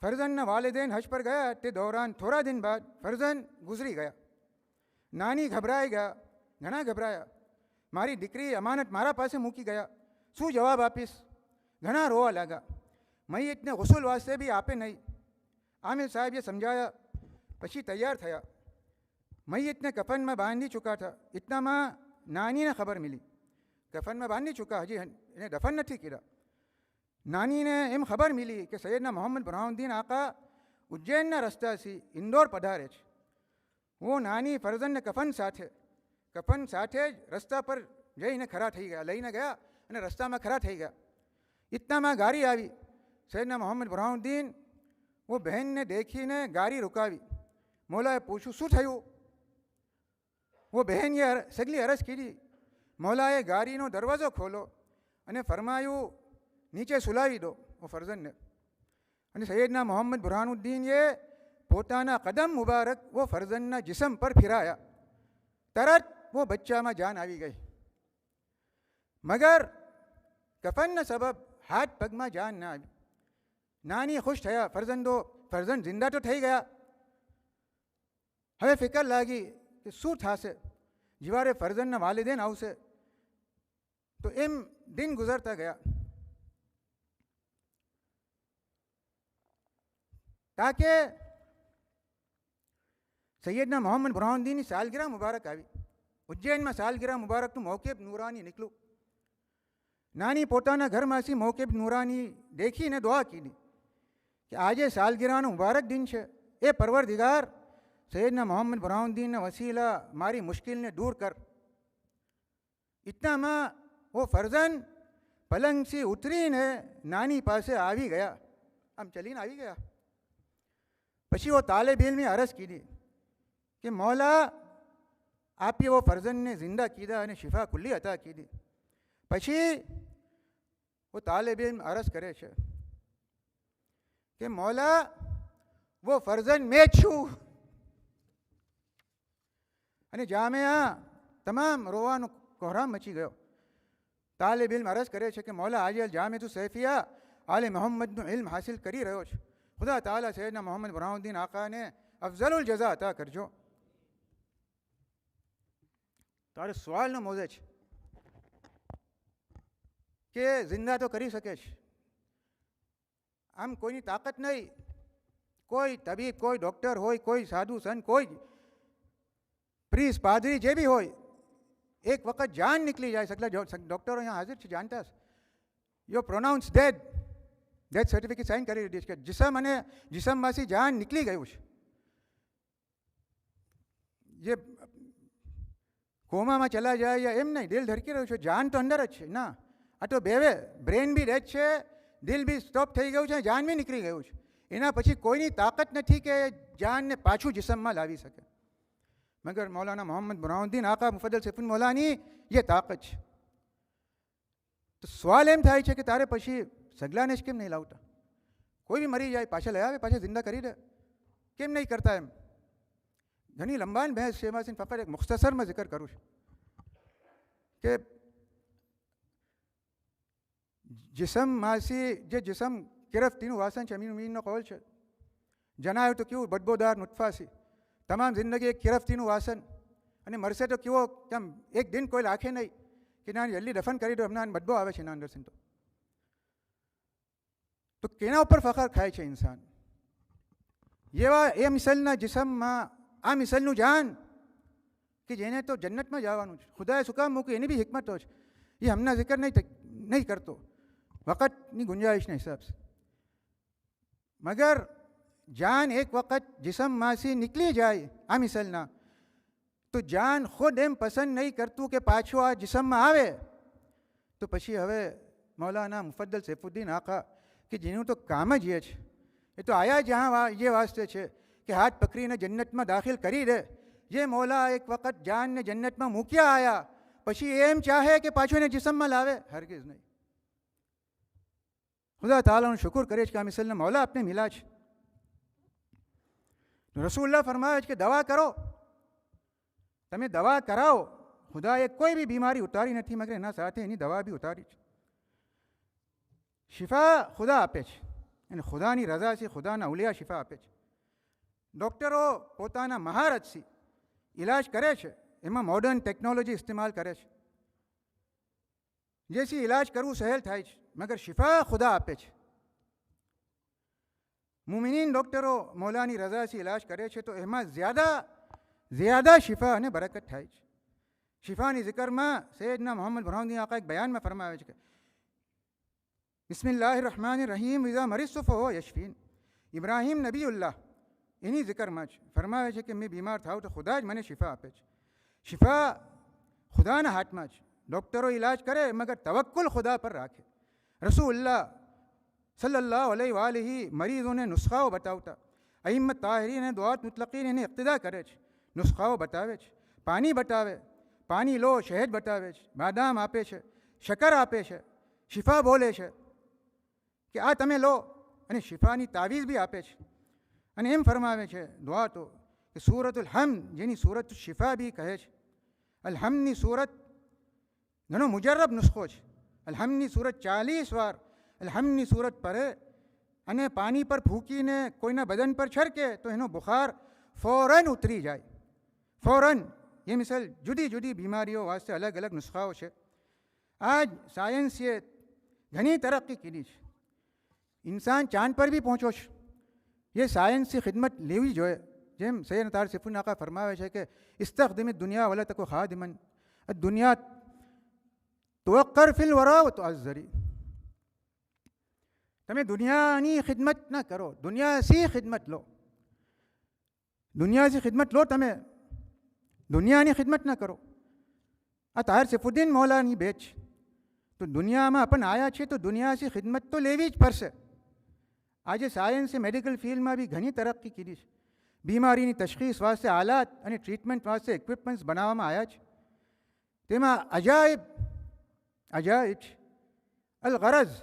फर्जनना वालिदैन हज पर गया ते दौरान थोड़ा दिन बाद फर्जन गुजरी गया. नानी घबराई गया, घणा घबराया. मारी दीकरी अमानत मारा पासे मूकी गया, शू जवाब आपीश? घणा रोवा लगा. मय्यतने गुसल वास्ते भी आपे नहीं. आमिर साहब ये समझाया, पछी तैयार थया. मय्यतने कफन में बांधी चुका था. इतना में नानी ने खबर मिली, कफन में बांधी चुका, हजी इन्हें दफन नहीं किया. नानी ने एम खबर मिली कि सैयदना मोहम्मद बरहाउद्दीन आका उज्जैनना रस्ता से इंदौर पधारे छे. वो नानी फर्जन ने कफन साथे रस्ता पर जईने खरा थई गया, लईने गया अने रस्ता में खरा थई गया. इतना में गाड़ी आई. सैयदना मोहम्मद बरहाउद्दीन वो बहन ने देखीने गाड़ी रुकावी. मौलाए पूछू शू थयुं? वो बहन ये सगली अरज कीधी. मौलाए गाड़ीनो दरवाजो खोलो अने फरमायूं नीचे सुलावी दो वो फर्जन ने. अने सैयदना मोहम्मद बुरहानुद्दीन ये पोताना कदम मुबारक वो फर्जनना जिसम पर फिराया. तरत वो बच्चा में जान आई गई. मगर कफन सबब हाथ पग में जान ना आई. नानी खुश थया, फर्जन जिंदा तो थई गया. हवे फिकर लागी कि शू थाशे, जीवारे फर्जनना वालिदैन आवशे. तो एम दिन गुजरता गया. ताकि सैयदना मोहम्मद बुरहानुद्दीन की सालगिरह मुबारक आई. उज्जैन में सालगिरह मुबारक तो मौक़िब नूरानी निकलू. नानी पोताना घर में मौक़िब नूरानी देखी ने दुआ की कि आजे सालगिरहनो मुबारक दिन है. ए परवरदिगार, सैयदना मोहम्मद बुरहानुद्दीन वसीला मारी मुश्किल ने दूर कर. इतना में वो फर्जन पलंग से उतरी ने नानी पासे आवी गया. आम चलीने आवी गया. पछी वो तालिब इल्मे अरज की कि मौला आपे वो फर्जन ने जिंदा कीधा और शिफा खुली अता की. पछी वो तालिब इल्म अरज करे छे कि मौला वो फर्जन मैं छूं. अने जामिया तमाम रोवानो कोहराम मची गयो. तालिब इल्म अरज करे छे कि मौला आज जामिअतु सैफिया आले मोहम्मदनो इल्म हासिल करी रह्यो छे. खुदा ताला सैयदना मोहम्मद बुरहानुद्दीन आका ने अफजलुल जज़ा अता करजो. तारे सवालनो मौजे छे कि जिंदा तो करी सके छे, आम कोईनी ताकत नहीं. कोई तबीब, कोई डॉक्टर होय, कोई साधु संत, कोई प्रीस पादरी जे भी होय, એક વખત જાન નીકળી જાય, સગલા ડૉક્ટરો અહીંયા હાજર છે, જાણતા હશે, you pronounce dead, death certificate sign કરી દીધી છે કે જિસમ અને જિસમમાંથી જાન નીકળી ગયું છે. જે કોમામાં ચલા જાય યા એમ નહીં, દિલ ધડકી રહ્યું છે, જાન તો અંદર જ છે. ના, આ તો બેવે, બ્રેન બી ડેડ છે, દિલ બી સ્ટોપ થઈ ગયું છે, જાન બી નીકળી ગયું છે. એના પછી કોઈની તાકાત નથી કે જાનને પાછું જિસમમાં લાવી શકે, મગર મૌલાના મોહમ્મદ બુરહાનુદ્દીન આકા મુફદ્દલ સૈફુદ્દીન મૌલાની એ તાકાત છે. તો સવાલ એમ થાય છે કે તારે પછી સગલાને જ કેમ નહીં લાવતા? કોઈ બી મરી જાય પાછા લઈ આવે, પાછા જિંદા કરી દે, કેમ નહીં કરતા? એમ ઘણી લંબાન બહેસ છે, એમાં ફક્ત એક મુખ્તસરમાં જિકર કરું છું કે જિસમમાંથી જે જિસમ કિરફતીનું વાસન છે, અમીન મીનનો કૌલ છે, જણાવ્યું તો કેવું બદબોદાર નુતફાસી, તમામ જિંદગી એક કિરફતીનું વાસન, અને મરશે તો કેવો કેમ એક દિન કોઈ રાખે નહીં કે ના જલ્દી દફન કરી દો, હમણાં બદબો આવે છે એના અંદરથી. તો કેના ઉપર ફખર ખાય છે ઇન્સાન? એવા એ મિસલના જિસમમાં આ મિસલનું જાન કે જેને તો જન્નતમાં જવાનું છે, ખુદાએ શું કામ મૂકી એની બી હિકમતો છે, એ હમણાં જિકર નહીં કરતો વખતની ગુંજાઇશના હિસાબથી. મગર જાન એક વખત જિસમમાંથી નીકળી જાય આ મિસલના, તો જાન ખુદ એમ પસંદ નહીં કરતું કે પાછો આ જિસમમાં આવે, તો પછી હવે મૌલાના મુફદ્દલ સૈફુદ્દીન આકા કે જેનું તો કામ જ એ છે, એ તો આયા જ્યાં એ વાસ્તે છે કે હાથ પકડીને જન્નતમાં દાખલ કરી દે. જે મૌલા એક વખત જાનને જન્નતમાં મૂક્યા આયા, પછી એમ ચાહે કે પાછું એને જિસમમાં લાવે? હરગિઝ નહીં. ખુદા તાલાનું શુક્ર કરે છે કે આ મિસલના મૌલા આપને મિલા છે. રસૂલુલ્લાહ ફરમાવે છે કે દવા કરો, તમે દવા કરાવો. ખુદાએ કોઈ બી બીમારી ઉતારી નથી, મગર એના સાથે એની દવા બી ઉતારી છે. શિફા ખુદા આપે છે, અને ખુદાની રઝાથી ખુદાના ઉલિયા શિફા આપે છે. ડૉક્ટરો પોતાના મહારતથી ઇલાજ કરે છે, એમાં મોડર્ન ટેકનોલોજી ઇસ્તેમાલ કરે છે, જેથી ઇલાજ કરવું સહેલ થાય છે, મગર શિફા ખુદા આપે છે. મુમિનીન ડૉક્ટરો મૌલાની રઝાથી ઇલાજ કરે છે, તો એમાં ઝ્યાદા શિફા અને બરકત થાય છે. શિફાની જિકરમાં સૈયદના મોહમ્મદ બુરહાનુદ્દીન આકા એક બયાનમાં ફરમાવે છે કે બિસ્મિલ્લાહિર રહમાનિર રહીમ ઇઝા મરીઝતુ ફહુવ યશફીન. ઇબ્રાહીમ નબીઉલ્લાહ એની જિકરમાં જ ફરમાવે છે કે મેં બીમાર થાઉં તો ખુદા જ મને શિફા આપે છે. શિફા ખુદાના હાથમાં છે. ડૉક્ટરો ઇલાજ કરે, મગર તવક્કુલ ખુદા પર રાખે. રસૂલુલ્લાહ સલ્લલ્લાહુ અલૈહિ વાલિહી મરીઝોને નુસ્ખાઓ બતાવતા, અઈમ્મત તાહિરીન અને દુઆત મુતલકીન એને ઇક્તિદા કરે છે, નુસ્ખાઓ બતાવે છે, પાણી બતાવે, પાણી લો, શહેદ બતાવે છે, બાદામ આપે છે, શક્કર આપે છે, શિફા બોલે છે કે આ તમે લો, અને શિફાની તાવીઝ બી આપે છે. અને એમ ફરમાવે છે દુઆ તો કે સૂરતુલ હમ્દ, જેની સૂરત શિફા બી કહે છે. અલહમની સૂરત ઘણો મુજરબ નુસ્ખો છે. અલહમની સૂરત 40 વાર અલહમની સૂરત પડે અને પાણી પર ફૂંકીને કોઈના બદન પર છરકે તો એનો બુખાર ફૌરન ઉતરી જાય, ફૌરન. એ મિસાલ જુદી જુદી બીમારીઓ વાસ્તે અલગ અલગ નુસ્ખાઓ છે. આજ સાયન્સે ઘણી તરક્કી કરી છે, ઇન્સાન ચાંદ પર બી પહોંચ્યો છે. એ સાયન્સની ખિદમત લેવી જોઈએ. જેમ સૈયદ તાર સૈફુદ્દીન આકા ફરમાવે છે કે ઇસ્તખદિમ દુનિયા વલા તકો ખાદિમન, દુનિયા તવક્કર ફિલ વરા તો અઝરી. તમે દુનિયાની ખિદમત ના કરો, દુનિયાથી ખિદમત લો. દુનિયાથી ખિદમત લો, તમે દુનિયાની ખિદમત ના કરો. આ તાર સૈફુદ્દીન મૌલાની બેચ. તો દુનિયામાં પણ આયા છે તો દુનિયાથી ખિદમત તો લેવી જ પડશે. આજે સાયન્સે મેડિકલ ફિલ્ડમાં બી ઘણી તરક્કી કરી છે. બીમારીની તશખીસ વાસ્તે આલાત અને ટ્રીટમેન્ટ વાસ્તે ઇક્વિપમેન્ટ્સ બનાવવામાં આવ્યા છે. તેમાં અજાયબ છે. અલ ગરઝ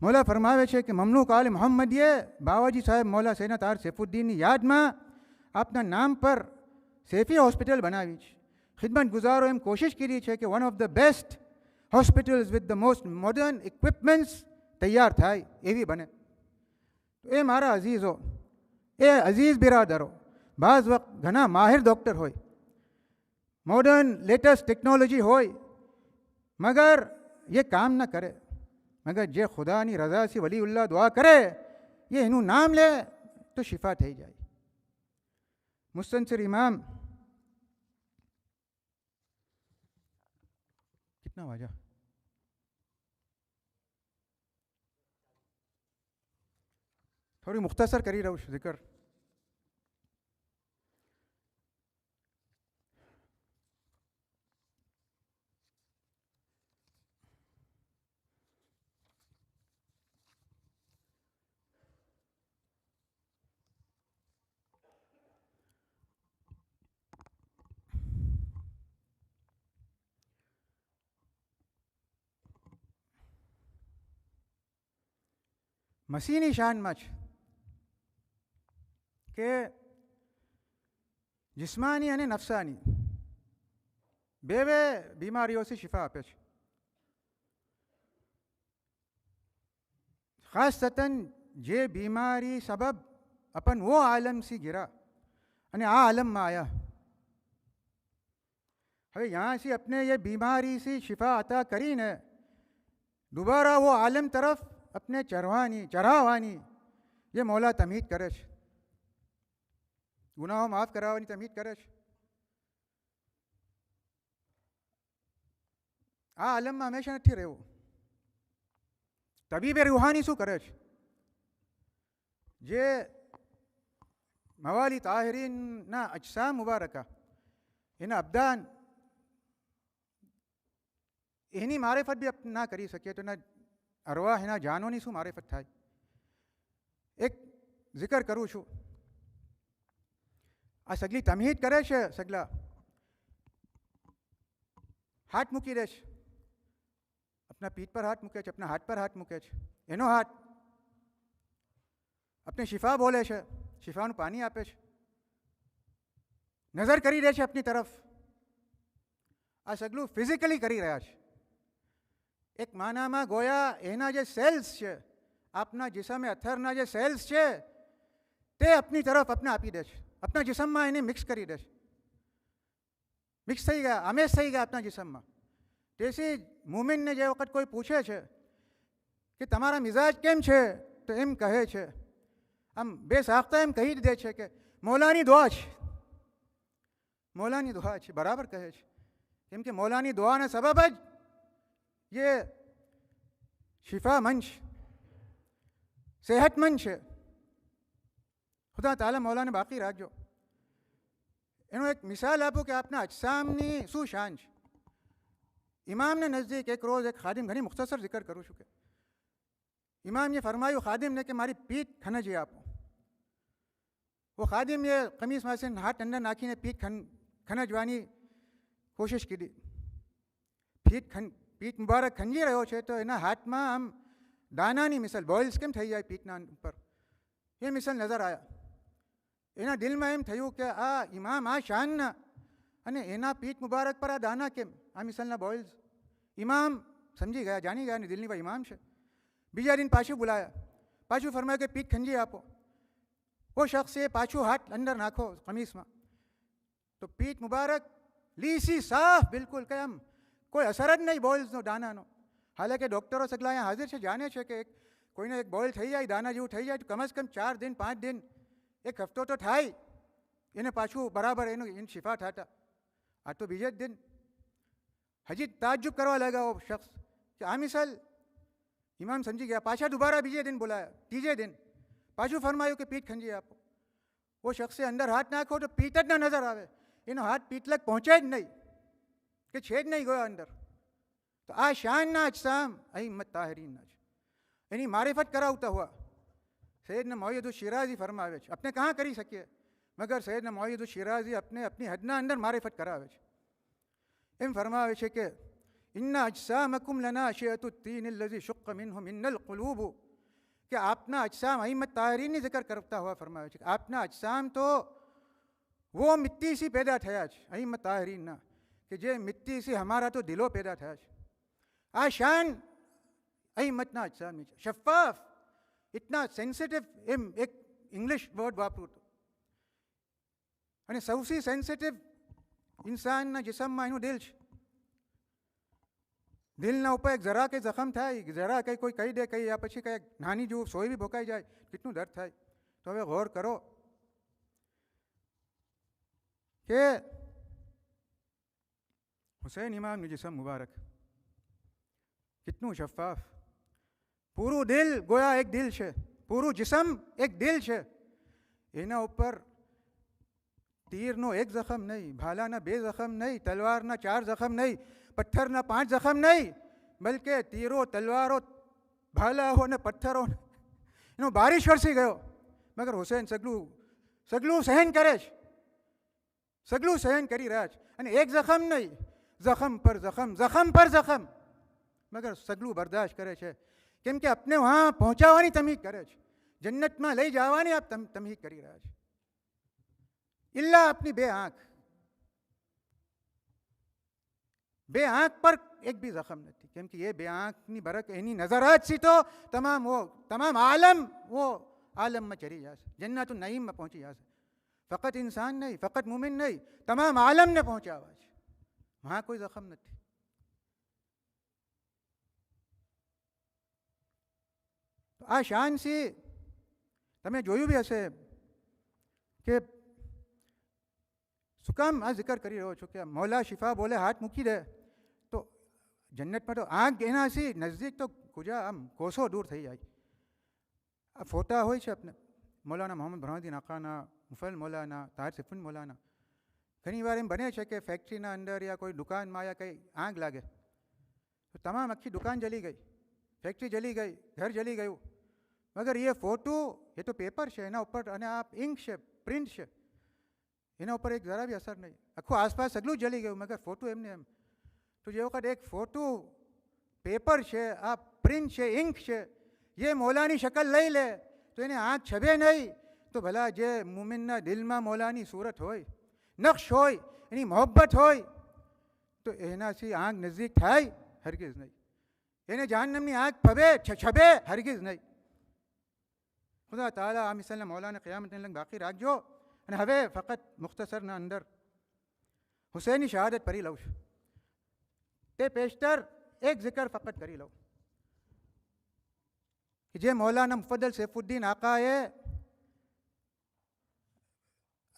મૌલા ફરમાવે છે કે મમલુક આલે મોહમ્મદીએ બાવાજી સાહેબ મૌલા સૈયદના તાર સૈફુદ્દીનની યાદમાં આપના નામ પર સૈફી હોસ્પિટલ બનાવી છે. ખિદમત ગુજારો એમ કોશિશ કરી છે કે one of the best hospitals with the most modern equipments તૈયાર થાય એવી બને. એ મારા અઝીઝો, એ અઝીઝ બિરાદરો, બાઝ વખત ઘણા માહિર ડૉક્ટર હોય, મોડર્ન લેટેસ્ટ ટેકનોલોજી હોય, મગર એ કામ ન કરે. મગર જે ખુદાની રઝાથી વલીઉલ્લાહ દુઆ કરે, એ એનું નામ લે તો શિફા થઈ જાય. મુસ્તનસિર ઇમામ कितना वाजा थोड़ी मुख्तसर करी रहूँ जिक्र। मसीनी शान मच के जिस्मानी अने नफसानी बेवे बीमारियों से शिफा आपे छे। खासतन जे बीमारी सबब अपन वो आलम से गिरा अने आ आलम में आया, હવે यहाँ से अपने ये बीमारी से शिफा अता करीने दोबारा वो आलम तरफ अपने चढ़ावानी ये मौला तमीद करे छे, गुनाहों माफ करावानी तमीद करे छे। आ आलम में हमेशा नहीं रहવું। तबीबे रूहानी शू करे छे? जे मवाली ताहिरीन ना अजसाम मुबारका एना अबदान एनी मारिफत भी ना करी सके तो ना अरवाह एना जानोनी शू मारिफत थाय। एक जिक्र करूँ छू, आ सगली तमहीद करे छे, सगला हाथ मूकी दे छे, अपना पीठ पर हाथ मूके छे, अपना हाथ पर हाथ मूके छे, एनो हाथ अपने शिफा बोले छे, शिफानु पानी आपे छे, नजर करी दे छे अपनी तरफ। आ सगलू फिजिकली करी रह्या छे। एक मानामां गोया एना जे सेल्स छे, आपना जिसम अथरना जे सेल्स छे ते अपनी तरफ अपने आपी दे छे, अपना जिसम में एने मिक्स करी दे छे। मिक्स थई गया, आमेज थई गया अपना जिसम में। तेसी मोमिन ने जे वखत कोई पूछे छे कि तमारा मिजाज केम छे तो एम कहे छे, आम बेसाख्ता एम कही दे छे कि मौलानी दुआ छे, मौलानी दुआ छे, बराबर कहे छे। केम के मौलानी दुआ ने सबब ज ये शिफा मंच सेहतमंद है। खुदा ताला मौला ने बाकी राखजो। एनो एक मिसाल आपो कि आपना अजसामनी शू शान छे। इमाम ने नज़दीक एक रोज़ एक खादिम घनी मुख्तसर जिक्र करूँ छूँ कि इमाम ये फरमायु खादिम ने कि मारी पीठ खनजी आपो। वो खादिम ये कमीज में से हाथ अंदर नाखी ने पीठ खनजवानी कोशिश की दी। पीठ मुबारक खंजी रह्यो छे तो एना हाथ में आम दानानी मिसल बॉइल्स केम थई जाय पीठना ऊपर, ये मिसल नजर आया। एना दिल में एम थयुं कि आ इमाम आ शानना अने एना पीठ मुबारक पर आ दाना केम, आ मिसलना बॉइल्स। इमाम समझी गया, जानी गया ने दिलनी भाई इमाम छे। बीजा दिन पाछू बुलाया, पाछू फरमाया कि पीठ खंजी आपो। वो शख्स ये पाछू हाथ अंदर नाखो कमीज में तो पीठ मुबारक लीसी साफ बिल्कुल के आम कोई असर ज नहीं बॉइल्स नो दाना नो। हालांकि डॉक्टरों सगला यहाँ हाजिर है, जाने छे कि कोई ने एक बॉइल थी जाए दाना जेवू थी जाए तो कम से कम 4 दिन 5 दिन एक हफ्तो तो थाय एने पाछू बराबर एनु इन शिफा थाता। आ तो बीजे दिन हजी ताज्जुब करवा लगा वो शख्स कि आ मिसल इमाम समझी गया। पाछा दोबारा बीजे दिन बुलाया, तीजे दिन पाछू फरमायु कि पीठ खंजी आपो। वो शख्स से अंदर हाथ नाखो तो पीठ ज ना नजर आवे, एनो हाथ पीठ लग पहुंचे ज नहीं कि छेद नहीं गयो अंदर। तो आ शान ना अजसाम अइम्मत ताहिरीन ना एनी मारिफत करावता हुआ सैयदना मौइयद शिराजी फरमावे छे। अपने कहाँ करी सके मगर सैयदना मौइयद शिराजी अपने अपनी हदना अंदर मारिफत करावे छे। एम फरमावे छे कि इन्ना अजसामकुम लना अशियतु तीन अल्लज़ी शुक्क मिन्हु मिन्नल क़ुलूब, कि आपना अजसाम अइम्मत ताहिरीन ने जिक्र करता हुआ फरमावे छे आपना अजसाम तो वो मिट्टी सी पैदा थया छे अइम्मत ताहिरीन ना कि जे मिट्टी सी हमारा तो दिलो पैदा थया छे। आ शान अइम्मत ना अजसाम शफ़ाफ इतना सेंसिटिव एम एक इंग्लिश वर्ड वापरू तो अने सौથી सेंसिटिव इंसानना जिसमમાં એનું દિલ છે। દિલના ઉપર એક જરા કે જખમ થાય, જરા કંઈ કોઈ કહી દે કંઈ યા પછી કંઈક નાની જેવું સોય બી ભોકાઈ જાય, કેટલું દર્દ થાય। તો હવે ગૌર કરો કે હુસૈન ઇમામનું जिस्म मुबारक કેટલું શફાફ. પૂરું દિલ ગોયા એક દિલ છે, પૂરું જિસ્મ એક દિલ છે. એના ઉપર તીરનો એક જખમ નહીં, ભાલાના 2 જખમ નહીં, તલવારના 4 જખમ નહીં, પથ્થરના 5 જખમ નહીં, બલકે તીરો, તલવારો, ભાલાઓ અને પથ્થરો એનો બારિશ વરસી ગયો. મગર હુસૈન સગલું સહન કરે છે, સગલું સહન કરી રહ્યા છે. અને એક જખમ નહીં, જખમ પર જખમ, જખમ પર જખમ, મગર સગલું બરદાશ્ત કરે છે. કેમ કે આપને વહાં પહોંચાડવાની તમીદ કરે છે, જન્નતમાં લઈ જવાની આપ તમીદ કરી રહ્યા છે. ઇલ્લા આપની 2 આંખ, 2 આંખ પર એક બી જખમ નથી. કેમ કે એ 2 આંખની બરક એની નજરાત સી તો તમામ આલમ वो आलम में चली जाए, जन्नत नईम में पहुंची जाए. फ़कत इंसान नहीं, फ़कत मुमिन नहीं, तमाम आलम ने पहुंचावा है. वहाँ कोई जख्म नहीं. तो आ शान से તમે જોયું બી હશે કે શું કામ આ જિકર કરી રહ્યો છો કે મૌલા શિફા બોલે હાથ મૂકી દે તો જન્નતમાં તો આંખ એનાથી નજદીક તો ગુજા આમ કોસો દૂર થઈ જાય. આ ફોટા હોય છે આપણે મૌલાના મોહમ્મદ બરહાઉદ્દીન આકાના, મુફલ મૌલાના, તાહિર સિફુન મૌલાના. ઘણી વાર એમ બને છે કે ફેક્ટરીના અંદર યા કોઈ દુકાનમાં યા કંઈ આગ લાગે તો તમામ આખી દુકાન જલી ગઈ, ફેક્ટરી જલી ગઈ, ઘર જલી ગયું. મગર એ ફોટો એ તો પેપર છે એના ઉપર, અને આ ઇંક છે, પ્રિન્ટ છે, એના ઉપર એક જરા બી અસર નહીં. આખું આસપાસ સગલું જલી ગયું, મગર ફોટો એમને એમ. તો જે વખત એક ફોટો પેપર છે, આ પ્રિન્ટ છે, ઇંક છે, ये मौलानी शक्ल लई ले तो એને આંખ છબે નહીં. તો ભલા જે મુમિનના દિલમાં મૌલાની સૂરત હોય, નક્શ હોય, એની મોહબ્બત હોય તો એનાથી આંખ નજદીક થાય? હરગીઝ નહીં. એને જહન્નમની આંખ છબે? હરગીઝ નહીં. ખુદા તાલા આ મિસાલના મૌલાને क़यामत લગ બાકી રાખજો. અને હવે ફક્ત મુખ્તસરના અંદર હુસૈનની શહાદત પઢી લઉં છું. તે પેશતર એક જિકર ફક્ત કરી લઉં કે જે મૌલાના મુફદ્દલ સૈફુદ્દીન આકાએ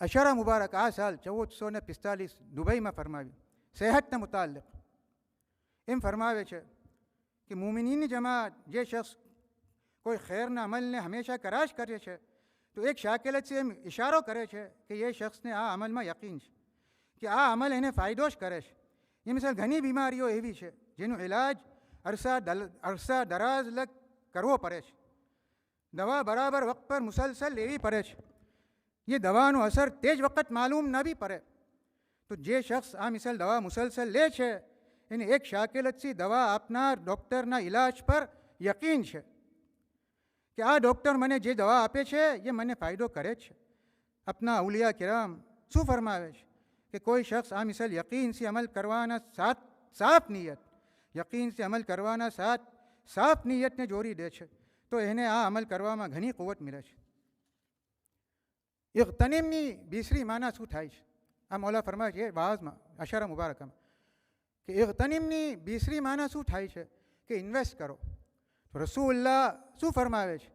અશરા મુબારક આ સાલ 1445 દુબઈમાં ફરમાવી. સેહતને મુતાલ્લિક એમ ફરમાવે છે કે મુમિનીની જમાત જે શખ્સ કોઈ ખૈરના અમલને હંમેશા કરાશ કરે છે તો એક શાકિલતથી એમ ઇશારો કરે છે કે એ શખ્સને આ અમલમાં યકીન છે કે આ અમલ એને ફાયદો જ કરે છે. એ મિસાલ ઘણી બીમારીઓ એવી છે જેનું ઇલાજ અરસા દરાજ લગ કરવો પડે છે. દવા બરાબર વક્ત પર મુસલસલ લેવી પડે છે. ये દવાનો અસર તે જ વખત માલુમ ન બી પડે. તો જે શખ્સ આ મિસાલ દવા મુસલસલ લે છે એને એક શાકિલતથી દવા આપનાર ડૉક્ટરના ઇલાજ પર યકીન છે કે આ ડૉક્ટર મને જે દવા આપે છે એ મને ફાયદો કરે છે. આપના અવલિયા કિરામ શું ફરમાવે છે કે કોઈ શખ્સ આ મિસાલ યકીનથી અમલ કરવાના સાફ નિયત, યકીનથી અમલ કરવાના સાફ નિયતને જોડી દે છે તો એને આ અમલ કરવામાં ઘણી કુવત મળે છે. ઇગ્તનિમની બીસરી માના શું થાય છે? આ મૌલા ફરમાય છે વાઝમાં અશરા મુબારકમાં કે ઇગ્તનિમની બીસરી માના શું થાય છે કે ઇન્વેસ્ટ કરો. તો રસૂલુલ્લાહ શું ફરમાવે છે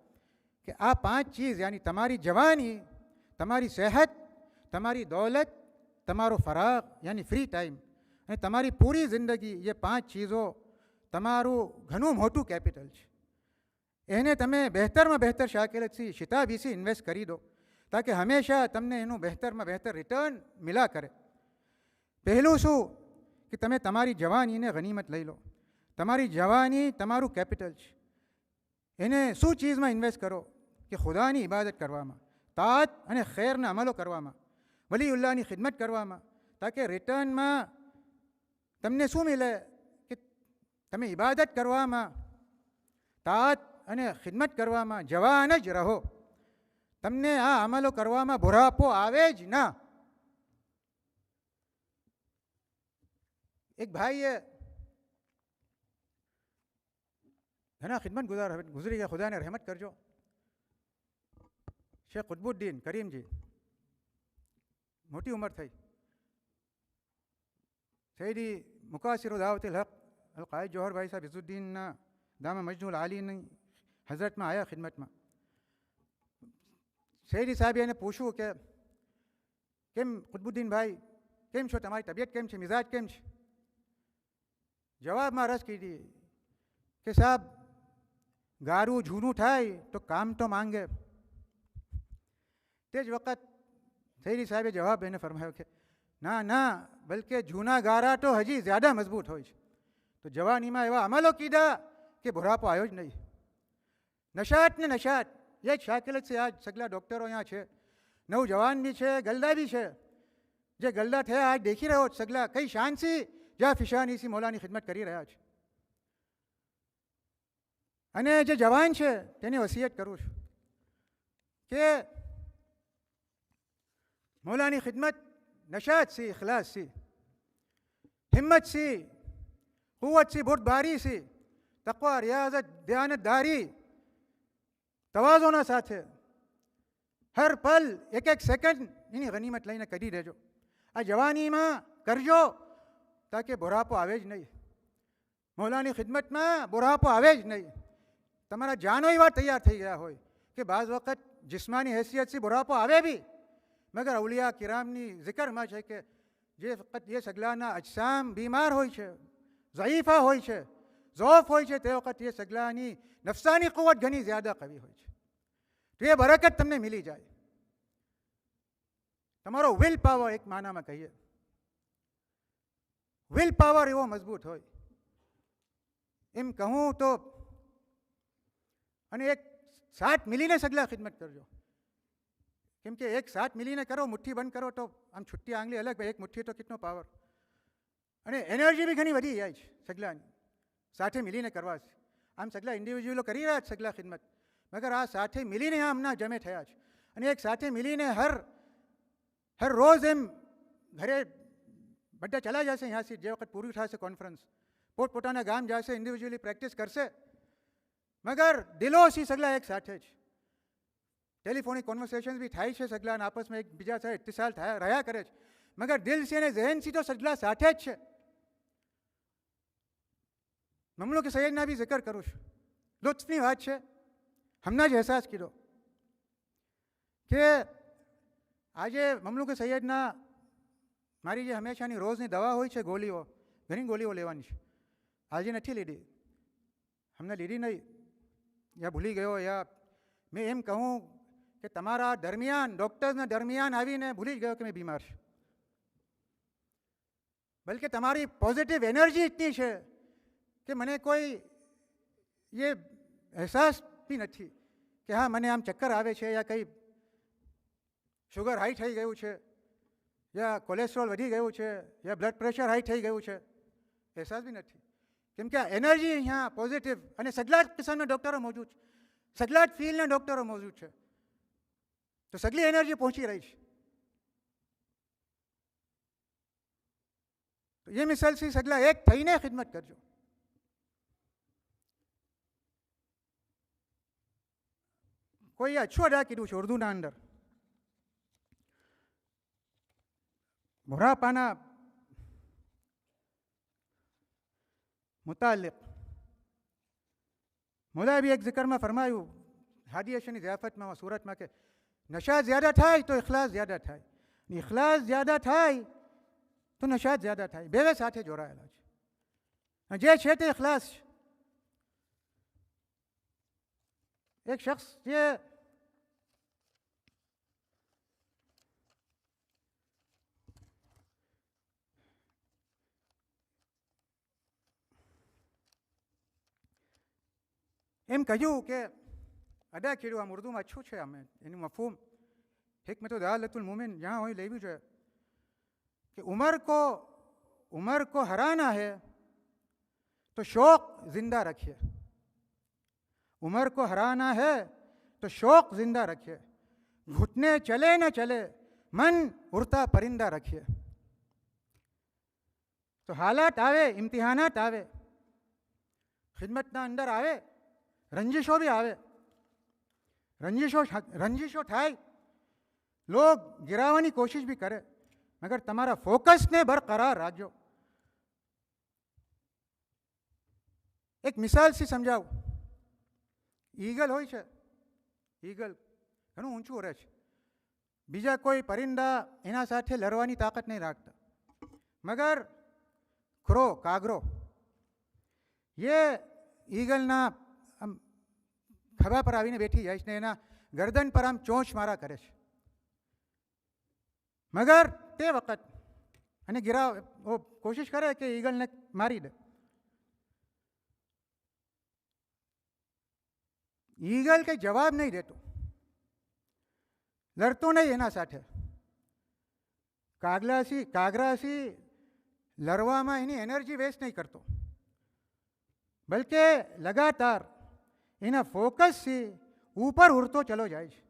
કે આ 5 ચીજ યાની તમારી જવાની, તમારી સેહત, તમારી દौलत, તમારો ફરાગ યાની ફ્રી ટાઈમ અને તમારી પૂરી જિંદગી, એ 5 ચીજો તમારું ઘણું મોટું કેપિટલ છે. એને તમે બહેતરમાં બહેતર શાકિલતથી શિતાબીથી ઇન્વેસ્ટ કરી દો તાકે હંમેશા તમને એનું બહેતરમાં બહેતર રિટર્ન મિલા કરે. પહેલું શું કે તમે તમારી જવાનીને ગનીમત લઈ લો. તમારી જવાની તમારું કેપિટલ છે. એને શું ચીજમાં ઇન્વેસ્ટ કરો કે ખુદાની ઇબાદત કરવામાં, તાત અને ખૈરના અમલો કરવામાં, વલીઉલ્લાહની ખિદમત કરવામાં, તાકે રિટર્નમાં તમને શું મિલે કે તમે ઇબાદત કરવામાં, તાત અને ખિદમત કરવામાં જવાન જ રહો. તમને આ અમલો કરવામાં બુઢાપો આવે જ ના. એક ભાઈએ ઘણા ખિદમત ગુજરી ગયા, ખુદાને રહેમત કરજો, શેખ કુતબુદ્દીન કરીમજી. મોટી ઉંમર થઈ. સૈયદી મુકાસિરુ દાવતિલ હક અલ-કાયદ જોહરભાઈ સાહેબ ઇઝુદ્દીનના દામા મજનુલ આલીની હઝરતમાં આવ્યા ખિદમતમાં. સૈયદી સાહેબે એને પૂછ્યું કે કેમ કુતબુદ્દીનભાઈ કેમ છો, તમારી તબિયત કેમ છે, મિજાજ કેમ છે? જવાબમાં રસ કીધી કે સાહેબ ગારું જૂનું થાય તો કામ તો માંગે. તે જ વખત સૈયદી સાહેબે જવાબ એને ફરમાયો કે ના ના, બલકે જૂના ગારા તો હજી જ્યાદા મજબૂત હોય છે. તો જવાનીમાં એવા અમલો કીધા કે બુઢાપો આવ્યો જ નહીં. નશાત ને નશાત એ જ શાકિલત છે. આજ સગલા ડૉક્ટરો અહીંયા છે, નવજવાન બી છે, ગલદા બી છે. જે ગલદા થયા આજ દેખી રહ્યો સગલા કઈ શાનથી જ્યાં ફિશાનીસી મૌલાની ખિદમત કરી રહ્યા છે. અને જે જવાન છે તેની વસિયત કરું છું કે મૌલાની ખિદમત નશાત સી, ઇખલાસ સી, હિમ્મત સી, કુવત સી, બુર્દબારી સી, તકવા, રિયાઝત, દયાનતદારી, તવાઝોના સાથે હર પલ એક એક સેકન્ડ એની ગનીમત લઈને કરી દેજો. આ જવાનીમાં કરજો તાકે બુઢાપો આવે જ નહીં. મૌલાની ખિદમતમાં બુઢાપો આવે જ નહીં. તમારા જાનો એવા તૈયાર થઈ ગયા હોય કે બાઝ વખત જિસ્માની હેસિયતથી બુઢાપો આવે બી, મગર અવલિયા કિરામની જિકરમાં છે કે જે વખત એ સગલાના અજસામ બીમાર હોય છે, ઝઈફા હોય છે, ઝોફ હોય છે, તે વખત એ સગલાની નફસાની કુવત ઘણી જ્યાદા કવી હોય છે. તો એ બરકત તમને મિલી જાય. તમારો વિલ પાવર એક માનામાં કહીએ, વિલ પાવર એવો મજબૂત હોય એમ કહું તો. અને એક સાથ મિલીને સગલા ખિદમત કરજો. કેમ કે એક સાથ મિલીને કરો, મુઠ્ઠી બંધ કરો તો આમ છુટ્ટી આંગળી અલગ, એક મુઠ્ઠી તો કેટલો પાવર. અને એનર્જી બી ઘણી વધી જાય છે સગલાની સાથે મિલીને કરવા છે. આમ સગલા ઇન્ડિવિજ્યુઅલો કરી રહ્યા છે સગલા ખિદમત, મગર આ સાથે મિલીને આમના જમે થયા છે. અને એક સાથે મિલીને હર રોજ એમ ઘરે બધા ચલા જશે અહીંયાથી, જે વખત પૂરી થશે કોન્ફરન્સ, પોતપોતાના ગામ જશે, ઇન્ડિવિજ્યુઅલી પ્રેક્ટિસ કરશે, મગર દિલોથી સગલા એક સાથે જ. ટેલિફોનિક કોન્વર્સેશન બી થાય છે સગલાના આપસમાં, એકબીજા સાથે ઇત્તિસાલ રહ્યા કરે છે, મગર દિલથી અને ઝહેનથી તો સગલા સાથે જ છે. મમલુક સૈયદના બી જિકર કરું છું. લુત્ફની વાત છે, હમણાં જ અહેસાસ કીધો કે આજે મમલુક સૈયદના મારી જે હંમેશાની રોજની દવા હોય છે, ગોળીઓ, ઘણી ગોળીઓ લેવાની છે, આજે નથી લીધી, હમને લીધી નહીં, યા ભૂલી ગયો, યા મેં એમ કહું કે તમારા દરમિયાન, ડૉક્ટર્સના દરમિયાન આવીને ભૂલી જ ગયો કે મેં બીમાર છું. બલકે તમારી પોઝિટિવ એનર્જી એટલી છે કે મને કોઈ એ અહેસાસ બી નથી કે હા મને આમ ચક્કર આવે છે, યા કંઈ શુગર હાઈ થઈ ગયું છે, યા કોલેસ્ટ્રોલ વધી ગયું છે, યા બ્લડ પ્રેશર હાઈ થઈ ગયું છે. અહેસાસ બી નથી. કેમ કે આ એનર્જી અહીંયા પોઝિટિવ, અને સગલાટ કિસ્મના ડૉક્ટરો મોજૂદ છે, સગલાટ ફિલ્ડના ડૉક્ટરો મોજૂદ છે, તો સગલી એનર્જી પહોંચી રહી છે. તો એ મિસાલથી સગલા એક થઈને ખિદમત કરજો. કોઈ અચ્છું અદા કીધું છે ઉર્દુના અંદર, બુઢાપાના મુતાલિક મોલાએ બી એક જિકરમાં ફરમાયું હાદી અશની ઝિયાફતમાં, સુરતમાં, કે નશા જ્યાદા થાય તો ઇખલાસ જ્યાદા થાય, ઇખલાસ જ્યાદા થાય તો નશા જ્યાદા થાય. બે સાથે જોડાયેલા છે. જે છે તે ઇખલાસ છે. એક શખ્સ જે એમ કહ્યું કે અદા કર્યું, આમ ઉર્દુમાં અચ્છું છે, અમે એનું મફહૂમ हिकमत दालतुल मोमिन यहाँ हो लेवी जो है कि उमर को हराना है तो शौक जिंदा रखिए, उमर को हराना है तो शौक जिंदा रखिए, घुटने चले न चले मन उड़ता परिंदा रखिए. तो हालात आवे, इम्तिहानात आवे, खिदमतना अंदर आवे, रंजिशों भी आवे, रंजिशों थाय, लोग गिरावानी कोशिश भी करे, मगर तमारा फोकस ने बरकरार राखजो. एक मिसाल से समझाऊं, ईगल होय छे, ईगल घणुं ऊंचું રહે છે, બીજા કોઈ પરિંદા એના સાથે લડવાની તાકાત નહીં રાખતા, મગર ક્રો, કાગરો, ये ઈગલના આમ ખભા પર આવીને બેઠી જાય છે ને એના ગરદન પર આમ ચોંચ મારા કરે છે. મગર તે વખત અને કોશિશ કરે કે ઈગલને મારી દે. ઈગલ કંઈ જવાબ નહીં દેતો, લડતો નહીં એના સાથે. કાગરાસી લડવામાં એની એનર્જી વેસ્ટ નહીં કરતો, બલકે લગાતાર એના ફોકસથી ઉપર ઉડતો ચલો જાય છે.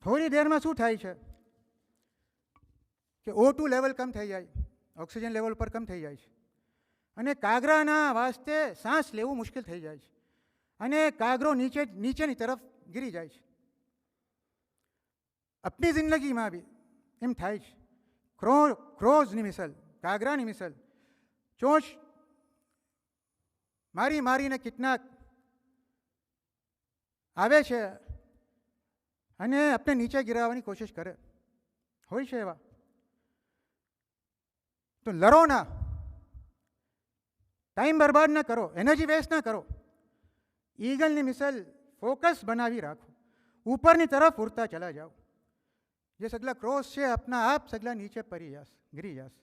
થોડી દેરમાં શું થાય છે કે O2 લેવલ કમ થઈ જાય, ઓક્સિજન લેવલ પર કમ થઈ જાય છે અને કાગરાના વાસ્તે શ્વાસ લેવું મુશ્કેલ થઈ જાય છે અને કાગરો નીચેની તરફ ગીરી જાય છે. આપણી જિંદગીમાં બી એમ થાય છે. ક્રોઝની મિસલ, કાગરાની મિસલ, ચોંચ મારીને કેટલાક આવે છે અને આપણે નીચે ગિરાવવાની કોશિશ કરે હોય છે. એવા તો લડો ના, ટાઈમ બરબાદ ના કરો, એનર્જી વેસ્ટ ના કરો. ઈગલની મિસલ ફોકસ બનાવી રાખો, ઉપરની તરફ ઉડતા ચલા જાઓ. જે સગલા ક્રોસ છે આપના આપ સગલા નીચે પડી જાસ, ગીરી જાસ.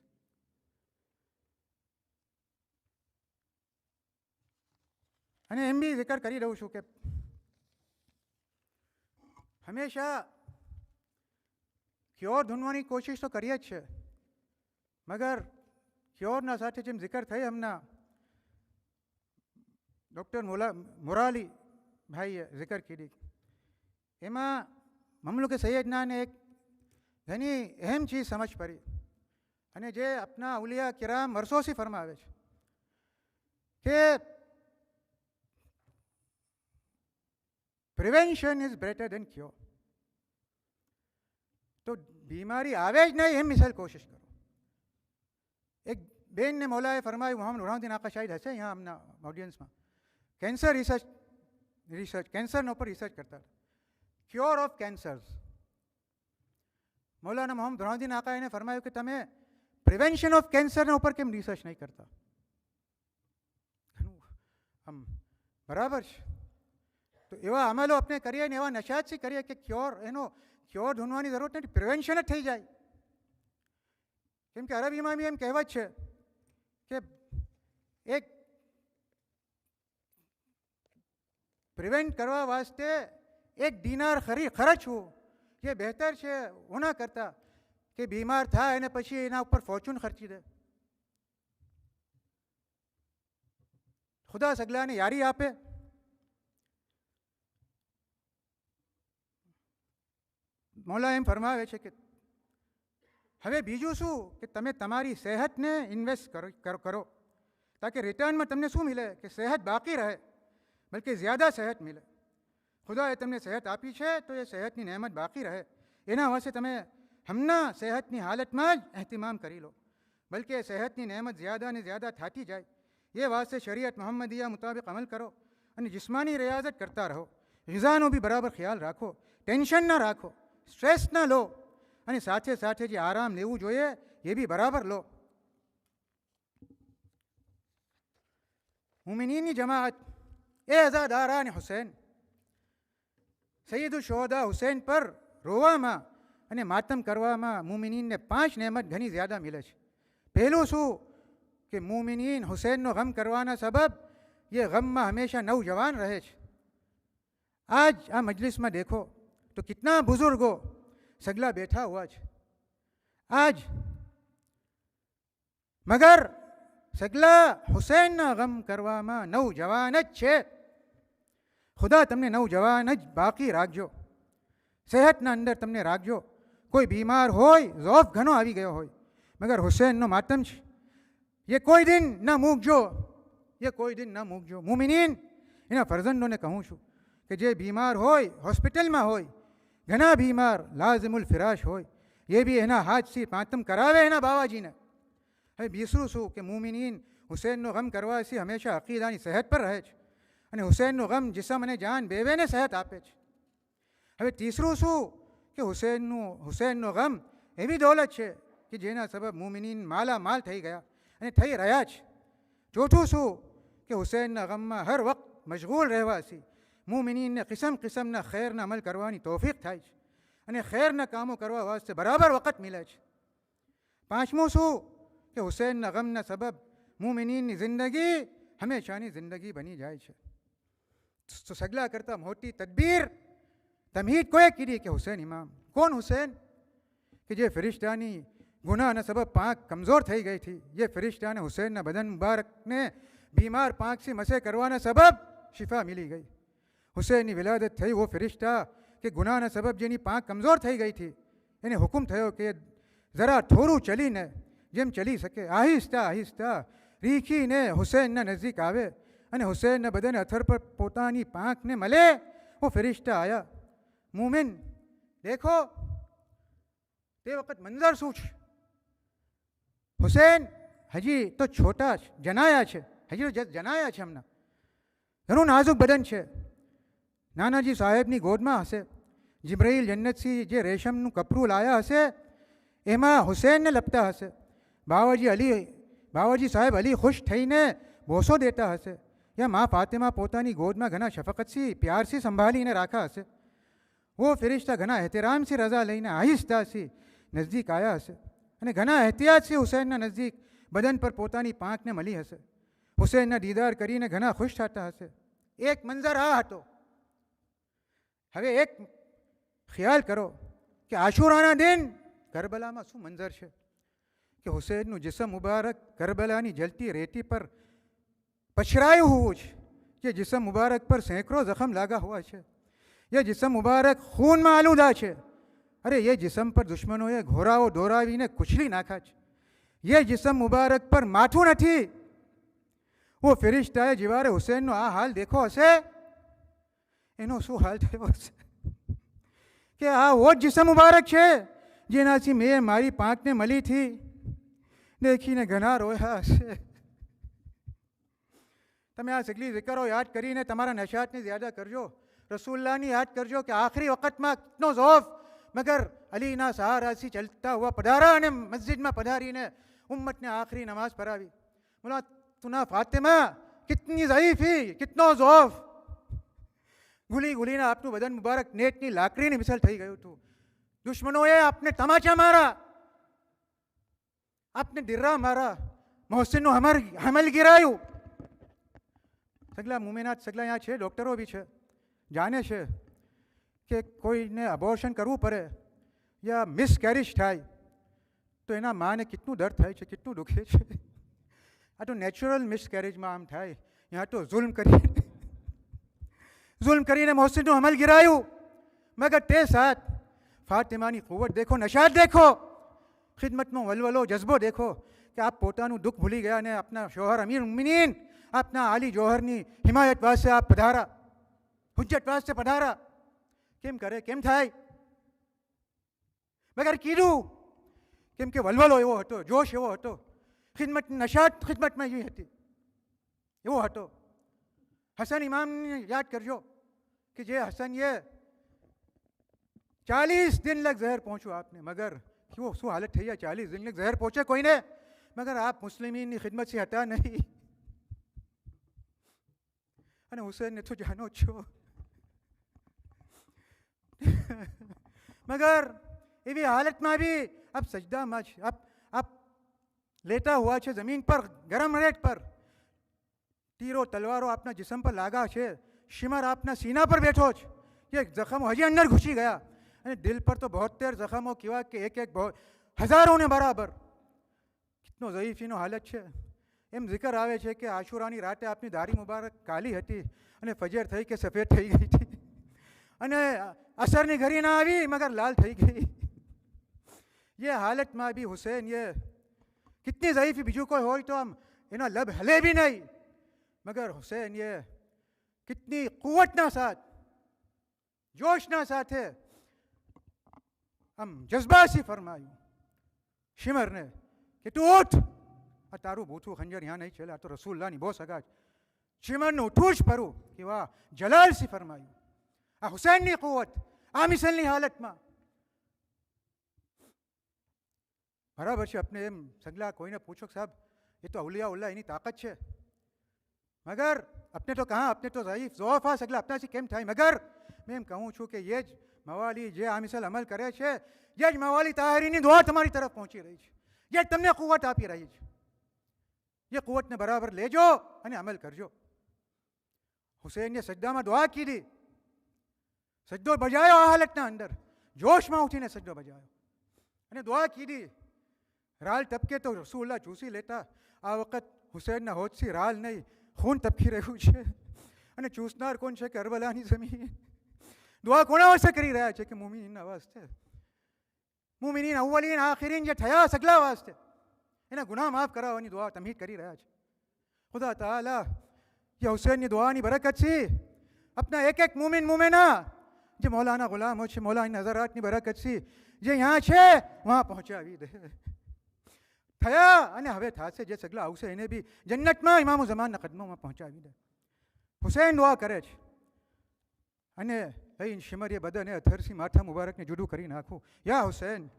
અને એમ બી જિકર કરી દઉં છું કે હંમેશા ક્યોર ધૂનવાની કોશિશ તો કરીએ જ છે, મગર ક્યોરના સાથે જેમ જિકર થઈ હમણાં ડૉક્ટર મોરાલી ભાઈએ જિકર કીધી, એમાં મમલુક સૈયદનાને એક ઘણી અહેમ ચીજ સમજ પડી અને જે આપના ઉલિયા કિરામ વર્ષોથી ફરમાવે છે કે prevention is better than cure. તો બીમારી આવે જ નહીં એમ મિસાલ કોશિશ કરો. એક બેનને મૌલાએ ફરમાયું, મોહમ્મદ નૂરઉદ્દીન આકા શાહિદ હશે અહીંયા આમના ઓડિયન્સમાં, કેન્સરના ઉપર રિસર્ચ કરતા, cure of cancers. Maulana Mohammad Nooruddin આકા એને ફરમાયું કે તમે પ્રિવેન્શન ઓફ કેન્સરના ઉપર કેમ રિસર્ચ નહીં કરતા? આમ બરાબર છે. તો એવા અમલો આપણે કરીએ ને એવા નશાદથી કરીએ કે ક્યોર ઢૂંઢવાની જરૂરત નથી, પ્રિવેન્શન જ થઈ જાય. કેમ કે અરબીમાં બી એમ કહેવત છે કે એક પ્રિવેન્ટ કરવા વાસ્તે એક દિનાર ખર્ચવું એ બહેતર છે ઓના કરતાં કે બીમાર થાય અને પછી એના ઉપર ફોર્ચ્યુન ખર્ચી દે. ખુદા સગલાને યારી આપે. મૌલા એમ ફરમાવે છે કે હવે બીજું શું કે તમે તમારી સેહતને ઇન્વેસ્ટ કરો તાકે રિટર્નમાં તમને શું મિલે કે સેહત બાકી રહે, બલકે જ્યાદા સેહત મિલે. ખુદાએ તમને સેહત આપી છે તો એ સેહતની નહેમત બાકી રહે, એના વાસ્તે તમે હમણાં સેહતની હાલતમાં જ એહતિમામ કરી લો, બલકે સેહતની નહેમત જ્યાદા ને જ્યાદા થતી જાય એ વાસ્તે શરીયત મોહમ્મદિયા મુતાબિક અમલ કરો અને જિસ્માની રિયાઝત કરતા રહો. હિઝાનો બી બરાબર ખ્યાલ રાખો, ટેન્શન ના રાખો, સ્ટ્રેસ ના લો અને સાથે સાથે જે આરામ લેવું જોઈએ એ બી બરાબર લો. મુમિનીનની જમાત એ અઝાદારાન હુસૈન, સૈયદુલ શુહદા હુસૈન પર રોવામાં અને માતમ કરવામાં મુમિનીનને 5 નેમત ઘણી જ્યાદા મિલે છે. પહેલું શું કે મુમિનીન હુસૈનનો ગમ કરવાના સબબ એ ગમમાં હંમેશા નવજવાન રહે છે. આજ આ મજલિસમાં દેખો તો કિતના બુઝુર્ગો સગલા બેઠા હુआ છે આજ, મગર સગલા હુસૈનના ગમ કરવામાં નવજવાન જ છે. ખુદા તમને નવજવાન જ બાકી રાખજો, સેહતના અંદર તમને રાખજો. કોઈ બીમાર હોય, ઝોફ ઘણો આવી ગયો હોય, મગર હુસૈનનો માતમ છે એ કોઈ દિન ના મૂકજો, એ કોઈ દિન ના મૂકજો. મુમિનીન એના ફરજંદોને કહું છું કે જે બીમાર હોય, હોસ્પિટલમાં હોય, ઘણા બીમાર લાઝિમુલ ફિરાશ હોય, એ બી એના હાથથી માતમ કરાવે એના બાવાજીને. હવે બીસરું શું કે મુમિનીન હુસૈનનો ગમ કરવાથી હંમેશા અકીદાની સેહત પર રહે છે અને હુસૈનનો ગમ જિસ્મ અને જાન બેવેને સેહત આપે છે. હવે તીસરું શું કે હુસૈનનો ગમ એવી દોલત છે કે જેના સબબ મુમિનીન માલા માલ થઈ ગયા અને થઈ રહ્યા છે. ચોથું શું કે હુસૈનના ગમમાં હર વખત મશગુલ રહેવાથી મુમિનીનને કિસ્મ કિસ્મના ખૈરના અમલ કરવાની તૌફીક થાય છે અને ખૈરના કામો કરવા વાસ્તે બરાબર વખત મળે છે. પાંચમું શું કે હુસૈનના ગમના સબબ મુમિનીનની જિંદગી હંમેશાની જિંદગી બની જાય છે. તો સગલા કરતાં મોટી તદબીર તમહીદ કોએ કીધી કે હુસૈન ઇમામ. કોણ હુસૈન? કે જે ફરિશ્તાની ગુનાના સબબ પાંખ કમજોર થઈ ગઈ હતી. જે ફરિશ્તાને હુસૈનના બદન મુબારકને બીમાર પાંખથી મસે કરવાના સબબ શિફા મિલી ગઈ. હુસૈનની વિલાદત થઈ. वो ફરિશ્તા કે ગુનાના સબબ જેની પાંખ કમજોર થઈ ગઈ હતી એને હુકમ થયો કે જરા થોડું ચલીને જેમ ચલી શકે આહિસ્તા આહિસ્તા રીખીને હુસૈનના નજીક આવે અને હુસૈનના બદન અથર પર પોતાની પાંખને મળે. वो ફરિશ્તા આયા. મુમિન દેખો તે વખત મંજર શું છે. હુસૈન હજી તો છોટા જનાયા છે. હજી તો જનાયા છે. હમણાં ઘણું નાજુક બદન છે. નાનાજી સાહેબની ગોદમાં હશે. જિબ્રાઈલ જન્નતથી જે રેશમનું કપડું લાયા હશે એમાં હુસૈનને લપતા હશે. બાવાજી સાહેબ અલી ખુશ થઈને બોસો દેતા હશે. યા મા ફાતિમા પોતાની ગોદમાં ઘણા શફકતથી પ્યારથી સંભાળીને રાખા હશે. वो ફરિશ્તા ઘણા એહતરામથી રજા લઈને આહિસ્તાથી નજદીક આવ્યા હશે અને ઘણા એહતિયાતથી હુસૈનના નજદીક બદન પર પોતાની પાંખને મળી હશે. હુસૈનના દીદાર કરીને ઘણા ખુશ થતા હશે. એક મંજર આ હતો. હવે એક ખ્યાલ કરો કે આશુરાના દિન કરબલામાં શું મંજર છે કે હુસૈનનું જિસ્મ મુબારક કરબલાની જલતી રેતી પર પછરાયું હોવું છે. ये जिस्म मुबारक पर सैकड़ों जख्म लगा हुआ है. ये जिस्म मुबारक खून में आलूदा है. अरे ये जिस्म पर दुश्मनों घोराओ दौरावीने कुचली नाखा है. ये जिस्म मुबारक पर माथું નથી. वो ફરિશ્તાએ જીવારે હુસૈનનો આ હાલ દેખો હશે એનો શું હાલ થયો હશે કે આ वो जिस्म मुबारक છે જેનાથી મેં મારી પાંખને મળી थी. દેખીને ઘણા રોયા હશે. તમે આ સગલી ઝિકરો યાદ કરીને તમારા નશાતને જ્યાદા કરજો. રસૂલ્લાહની યાદ કરજો કે આખરી વખતમાં કિતનો ઝૌફ મગર અલીના સહારાથી ચલતા હુआ પધારા અને મસ્જિદમાં પધારીને ઉમ્મતને આખરી નમાઝ પઢાવી. બોલા તુના ફાતિમા કિતની ઝઈફી કિતનો ઝૌફ. ગુલી ગુલીને આપનું બદન મુબારક નેટની લાકડીની મિસાલ થઈ ગયું હતું. દુશ્મનોએ આપને તમાચા મારા, આપને દિર્રા મારા, મોહસિનનું હમલ ગિરાયું. સગલા મુમેનાત સગલા અહીંયા છે, ડૉક્ટરો બી છે, જાણે છે કે કોઈને અબોર્શન કરવું પડે યા મિસકેરેજ થાય તો એના માને કેટલું દર્દ થાય છે, કેટલું દુખે છે. આ તો નેચરલ મિસકેરેજમાં આમ થાય. यहाँ તો जुल्म કરીને મોહસિનનું હમલ ગિરાયું. મગર તે સાથ ફાતિમાની કુવત દેખો, નશાત દેખો, ખિદમતનો વલવલો જज्बो દેખો કે આપ પોતાનું દુઃખ ભૂલી ગયા અને આપના શોહર અમીર ઉમ્મિનીન આપના આલી જોહરની હિમાયત વાસ્તે આપ પધારા, હુજ્જત વાસ્તે પધારા. કેમ કરે, કેમ થાય? મગર કીધું કેમ કે વલવલો એવો હતો, જોશ એવો હતો, ખિદમત નશાત ખિદમતમાં એવી હતી, એવો હતો. હસન ઇમામને યાદ કરજો કે જે હસન એ 40 दिन लग जहर पहुँचो आपने, मगर क्यों શું हालत થઈ જાય? 40 दिन लग जहर पहुँचे કોઈને, मगर आप मुस्लिमीन की खिदमत से हटा नहीं. અને હુસૈનને તો જાણો છો. मगर એવી હાલતમાં भी अब સજદામાં છે, अब लेटा हुआ છે જમીન પર, ગરમ રેત પર. તીરો તલવારો આપના જિસ્મ પર લાગા છે, શિમર આપના સીના પર બેઠો છે. ये જખમો હજી અંદર ઘૂસી ગયા અને દિલ પર તો 72 જખમો કેવા કે એક એક હજારોને બરાબર. કેટલો ઝઈફીનો હાલત છે. એમ જિકર આવે છે કે આશુરાની રાતે આપની દાઢી મુબારક કાલી હતી અને ફજર થઈ કે સફેદ થઈ ગઈ હતી અને અસરની ઘડી ના આવી મગર લાલ થઈ ગઈ. ये हालतમાં भी હુસૈન ये कितनी ज़ईफ़ी બીજું કોઈ હોય તો આમ એના લબ હલે भी नहीं, मगर हुसैन ये कितनी कुव्वतना साथ, जोशना साथ है हम जज्बा से फरमायूं शिमर ने कि तू उठ. आ तारू बूथू खंजर यहाँ नहीं चला तो रसूलुल्लाह ની બહુ સગા. शिमर ने उठવું જ પડું કે વાહ જલાલ से फरमायूं. આ હુસૈનની કુવ્વત આ મિસલની હાલતમાં બરાબર છે. આપણે એમ સગલા કોઈને પૂછો સાહેબ એ તો અવલિયા ઉલ્લાહ એની તાકાત છે. મગર अपने तो कहाँ, अपने तो ज़ोफ़ आ सगला अपना से केम થાય મગર मैं એમ કહું છું કે એ જ મવાલી જે આ મિસલ અમલ કરે છે, એ જ મવાલી તાહરીની દુઆ તમારી તરફ પહોંચી રહી છે, એ જ તમને કુવત આપી રહી છે. એ કુવતને બરાબર લેજો અને અમલ કરજો. હુસૈનને સજદામાં દુઆ કીધી, સજદો બજાયો આ હાલતના અંદર, જોશમાં ઉઠીને સજદો બજાયો અને દુઆ કીધી. રાલ ટપકે તો રસૂલલ્લાહ ચૂસી લેતા. આ વખત હુસૈનના હોઠથી રાલ નહીં, ખૂન ટપકી રહ્યું છે અને ચૂસનાર કોણ છે? કરબલાની જમીન. દુઆ કોના વાસ્તે કરી રહ્યા છે? કે મુમિનીનના વાસ્તે, મુમિનીન અવ્વલીન આખિરીન જે થયા સગલા વાસ્તે, એના ગુનાહ માફ કરાવવાની દુઆ તમહીદ કરી રહ્યા છે. ખુદા તાલા ये हुसैन की दुआ बरकत से अपना एक एक मोमिन मोमिना जो मौलाना गुलाम हो, मौलाना नजरात की बरकत से जो यहाँ है वहाँ पहुँचावी दे थया અને હવે થાશે જે સગલા આવશે એને બી જન્નતમાં ઇમામ ઝમાનના કદમોમાં પહોંચાવી દે. હુસૈન દુઆ કરે છે અને લઈને શિમરીએ બદને અથરસી માથા મુબારકને જુદું કરી નાખું. યા હુસૈન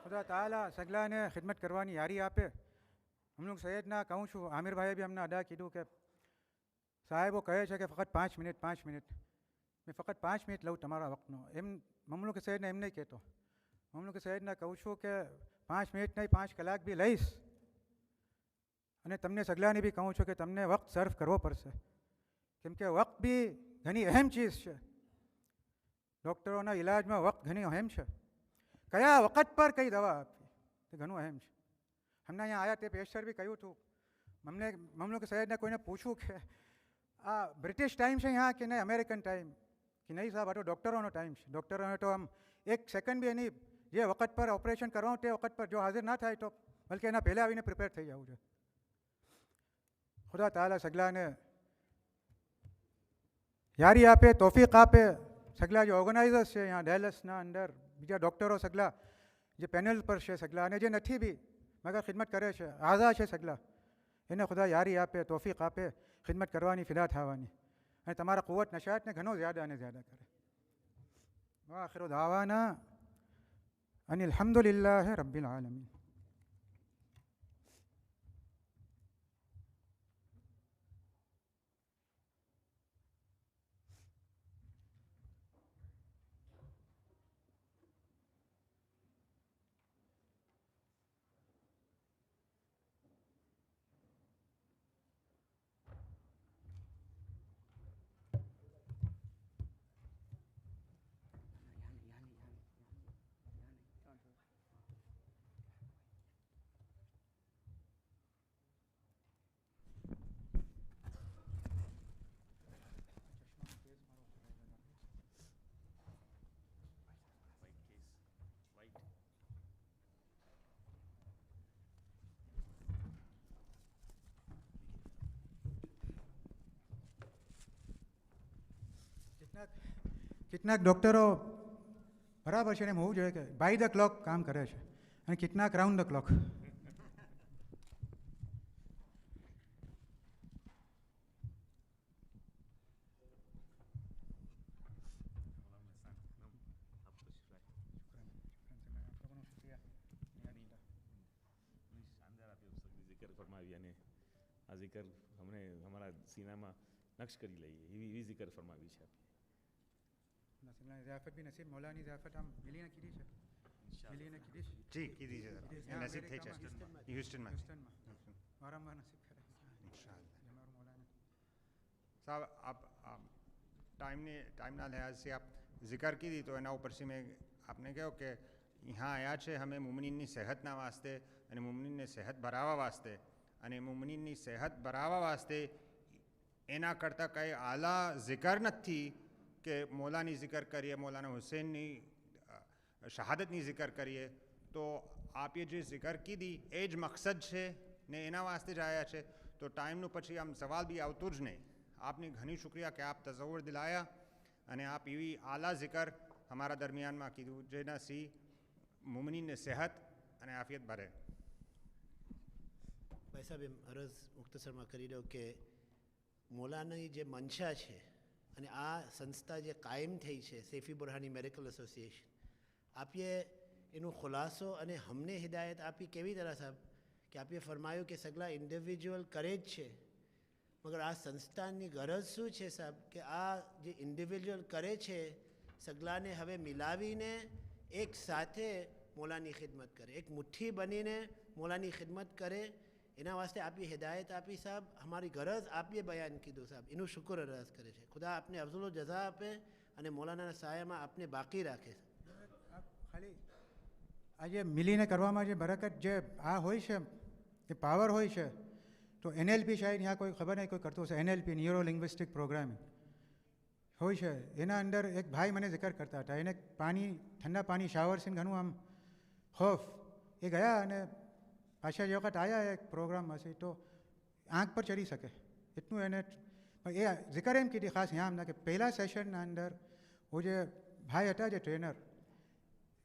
खुदा ताला सगलाने खिदमत करवानी यारी आपे. हम लोग सैयदना कहूँ छूँ, आमिर भाई भी हमने अदा कीधું કે સાહેબ वो કહે છે કે ફક્ત 5 મિનિટ મેં ફક્ત 5 મિનિટ લઉં તમારા વખતનો. એમ મમલુક સૈયદને એમ નહીં કહેતો, મમલુક સૈયદના કહું છું કે 5 મિનિટ નહીં 5 કલાક બી લઈશ અને તમને સગલાને બી કહું છું કે તમને વક્ત સર્વ કરવો પડશે, કેમ કે વક્ત બી ઘણી અહેમ ચીજ છે. ડૉક્ટરોના ઇલાજમાં વક્ત ઘણી અહેમ છે. કયા વખત પર કઈ દવા આપવી તે ઘણું અહેમ છે. હમણાં અહીંયા આવ્યા તે પેશર બી કહ્યું હતું, મમલુક સૈયદને કોઈને પૂછ્યું કે આ બ્રિટિશ ટાઈમ છે यहाँ કે નહીં અમેરિકન ટાઈમ? કે નહીં સાહેબ, આ તો ડૉક્ટરોનો ટાઈમ છે. ડૉક્ટરોને તો આમ એક સેકન્ડ બી એની જે વખત પર ઓપરેશન કરવાનું તે વખત પર જો હાજર ના થાય તો બલકે એના પહેલાં આવીને પ્રિપેર થઈ જવું છે. ખુદા તાલા સગલાને યારી આપે, તોફીક આપે. સગલા જે ઓર્ગેનાઇઝર્સ છે અહીંયા ડેલસના અંદર, બીજા ડૉક્ટરો સગલા જે પેનલ પર છે સગલા અને જે નથી બી મગર ખિદમત કરે છે, આઝા છે સગલા, એને ખુદા યારી આપે, તોફીક આપે ખિદમત કરવાની, ફિદા થવાની અને તમારા કુવત નશાતને ઘણો જ્યાદા અને જ્યાદા કરે. આખિરુ દાવાના અનિલ હમ્દુલિલ્લાહ રબ્બિલ આલમીન. કેટલાક ડૉક્ટરો બરાબર છે એમ હોવું જોઈએ કે બાય ધ ક્લોક કામ કરે છે અને કેટલાક રાઉન્ડ ધ ક્લોક. આ જિકર हमने हमारा सीनाમાં નક્શ કરી લઈએ એવી જિકર ફરમાવી છે. ज़ियाफ़त भी नसीब मौलानी ज़ियाफ़त हम मिलीना कीधी છે, મિલીને કીધી છે. जी कीधी છે નસીબ થઈ છે ह्यूस्टन में વારંવાર નસીબ કરે इंशाअल्लाह. हमारा मौलाना साहब आप टाइमना लिहाज से आप जिक्र की दी तो एना ऊपर से मैं आपने कहो कि यहाँ आया है हमें मुमनीननी सेहतना वास्ते અને મુમનીનને સેહત ભરાવવા વાસ્તે અને મુમનીનની સેહત ભરાવવા વાસ્તે એના કરતાં કંઈ આલા ઝિકર નથી કે મૌલાની ઝિકર કરીએ, મૌલાના હુસૈનની શહાદતની ઝિકર કરીએ. તો આપે જે ઝિકર કીધી એ જ મકસદ છે ને એના વાસ્તે જ આવ્યા છે. તો તો ટાઈમનું પછી આમ સવાલ બી આવતું જ નહીં. આપની ઘણી શુક્રિયા કે આપ તસવ્વુર દિલાયા અને આપ એવી આલા જિકર हमारा दरमियान में कीधु जेना सी मुमनीन ने सेहत અને આફિયત ભરે. ભાઈ સાહેબ એમ અરજ મુખ્તસરમાં કરી દઉં કે મૌલાનાની જે મંશા છે અને આ સંસ્થા જે કાયમ થઈ છે સૈફી બુરહાની મેડિકલ એસોસિએશન, આપીએ એનો ખુલાસો અને હમને હિદાયત આપી કેવી તરહ સાહેબ કે આપીએ ફરમાયું કે સગલા ઇન્ડિવિજ્યુઅલ કરે જ છે, મગર આ સંસ્થાની ગરજ શું છે સાહેબ કે આ જે ઇન્ડિવિજ્યુઅલ કરે છે સગલાને હવે મિલાવીને એક સાથે મૌલાની ખિદમત કરે, એક મુઠ્ઠી બનીને મૌલાની ખિદમત કરે. એના વાસ્તે આપી હિદાયત આપી સાહેબ, અમારી ગરજ આપીએ બયાન કીધું સાહેબ, એનું શુક્ર અરજ કરે છે. ખુદા આપને અફઝલો જઝા આપે અને મૌલાનાના સાયામાં આપને બાકી રાખે. ખાલી આ જે મિલીને કરવામાં જે બરકત જે આ હોય છે, જે પાવર હોય છે, તો NLP શાયદ यहाँ કોઈ ખબર નહીં કોઈ કરતું હશે, NLP ન્યુરો લિંગ્વિસ્ટિક પ્રોગ્રામિંગ હોય છે. એના અંદર એક ભાઈ મને જિકર કરતા હતા, એને પાણી ઠંડા પાણી શાવર થી ઘણું આમ ખોફ એ ગયા અને પાછા જે વખત આવ્યા એક પ્રોગ્રામમાંથી તો આંખ પર ચડી શકે એટલું એને એ જિકર એમ કીધી ખાસ यहाँ કે પહેલા સેશનના અંદર वो જે ભાઈ હતા જે ટ્રેનર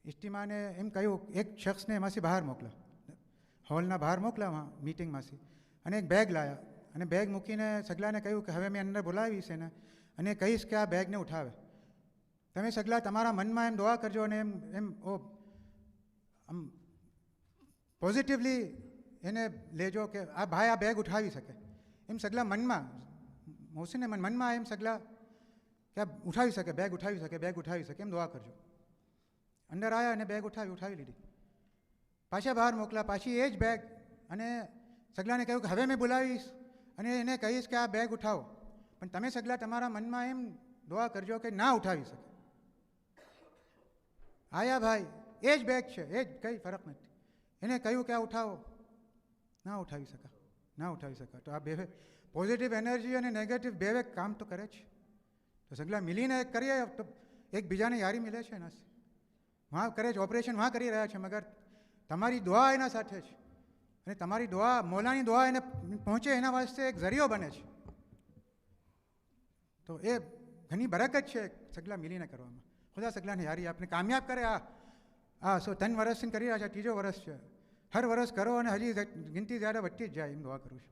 ઇસ્ટીમાને એમ કહ્યું એક શખ્સને એમાંથી બહાર મોકલા, હોલના બહાર મોકલા મીટિંગમાંથી, અને એક બેગ લાયા અને બેગ મૂકીને સગલાને કહ્યું કે હવે મેં અંદર બોલાવીશ એને અને કહીશ કે આ બેગને ઉઠાવે. તમે સગલા તમારા મનમાં એમ દુઆ કરજો અને એમ આમ પોઝિટિવલી એને લેજો કે આ ભાઈ આ બેગ ઉઠાવી શકે. એમ સગલા મનમાં મોહસિને મનમાં એમ સગલા કે આ ઉઠાવી શકે, બેગ ઉઠાવી શકે, બેગ ઉઠાવી શકે, એમ દુઆ કરજો. અંદર આવ્યા અને બેગ ઉઠાવી લીધી, પાછા બહાર મોકલા, પાછી એ જ બેગ, અને સગલાને કહ્યું કે હવે મેં બોલાવીશ અને એને કહીશ કે આ બેગ ઉઠાવો, પણ તમે સગલા તમારા મનમાં એમ દુઆ કરજો કે ના ઉઠાવી શકે. આયા ભાઈ, એ જ બેગ છે, એ જ, કંઈ ફરક નથી. એને કહ્યું કે આ ઉઠાવો, ના ઉઠાવી શકા, ના ઉઠાવી શકા. તો આ બે પોઝિટિવ એનર્જી અને નેગેટિવ બે કામ તો કરે છે. તો સગલા મિલીને કરીએ તો એકબીજાને યારી મિલે છે. એના વहाँ કરે છે, ઓપરેશન વहाँ કરી રહ્યા છે, મગર તમારી દુઆ એના સાથે છે અને તમારી દુઆ મૌલાની દુઆ એને પહોંચે એના વાસ્તે એક ઝરિયો બને છે. તો એ ઘણી બરકત છે સગલા મિલીને કરવામાં. ખુદા સગલાને યારી આપને કામયાબ કરે. આ 3 વર્ષથી કરી રહ્યા છે, ત્રીજો વર્ષ છે. હર વર્ષ કરો અને હજી ગિનતી જ્યાદા વધતી જ જાય એમ દુઆ કરું છું.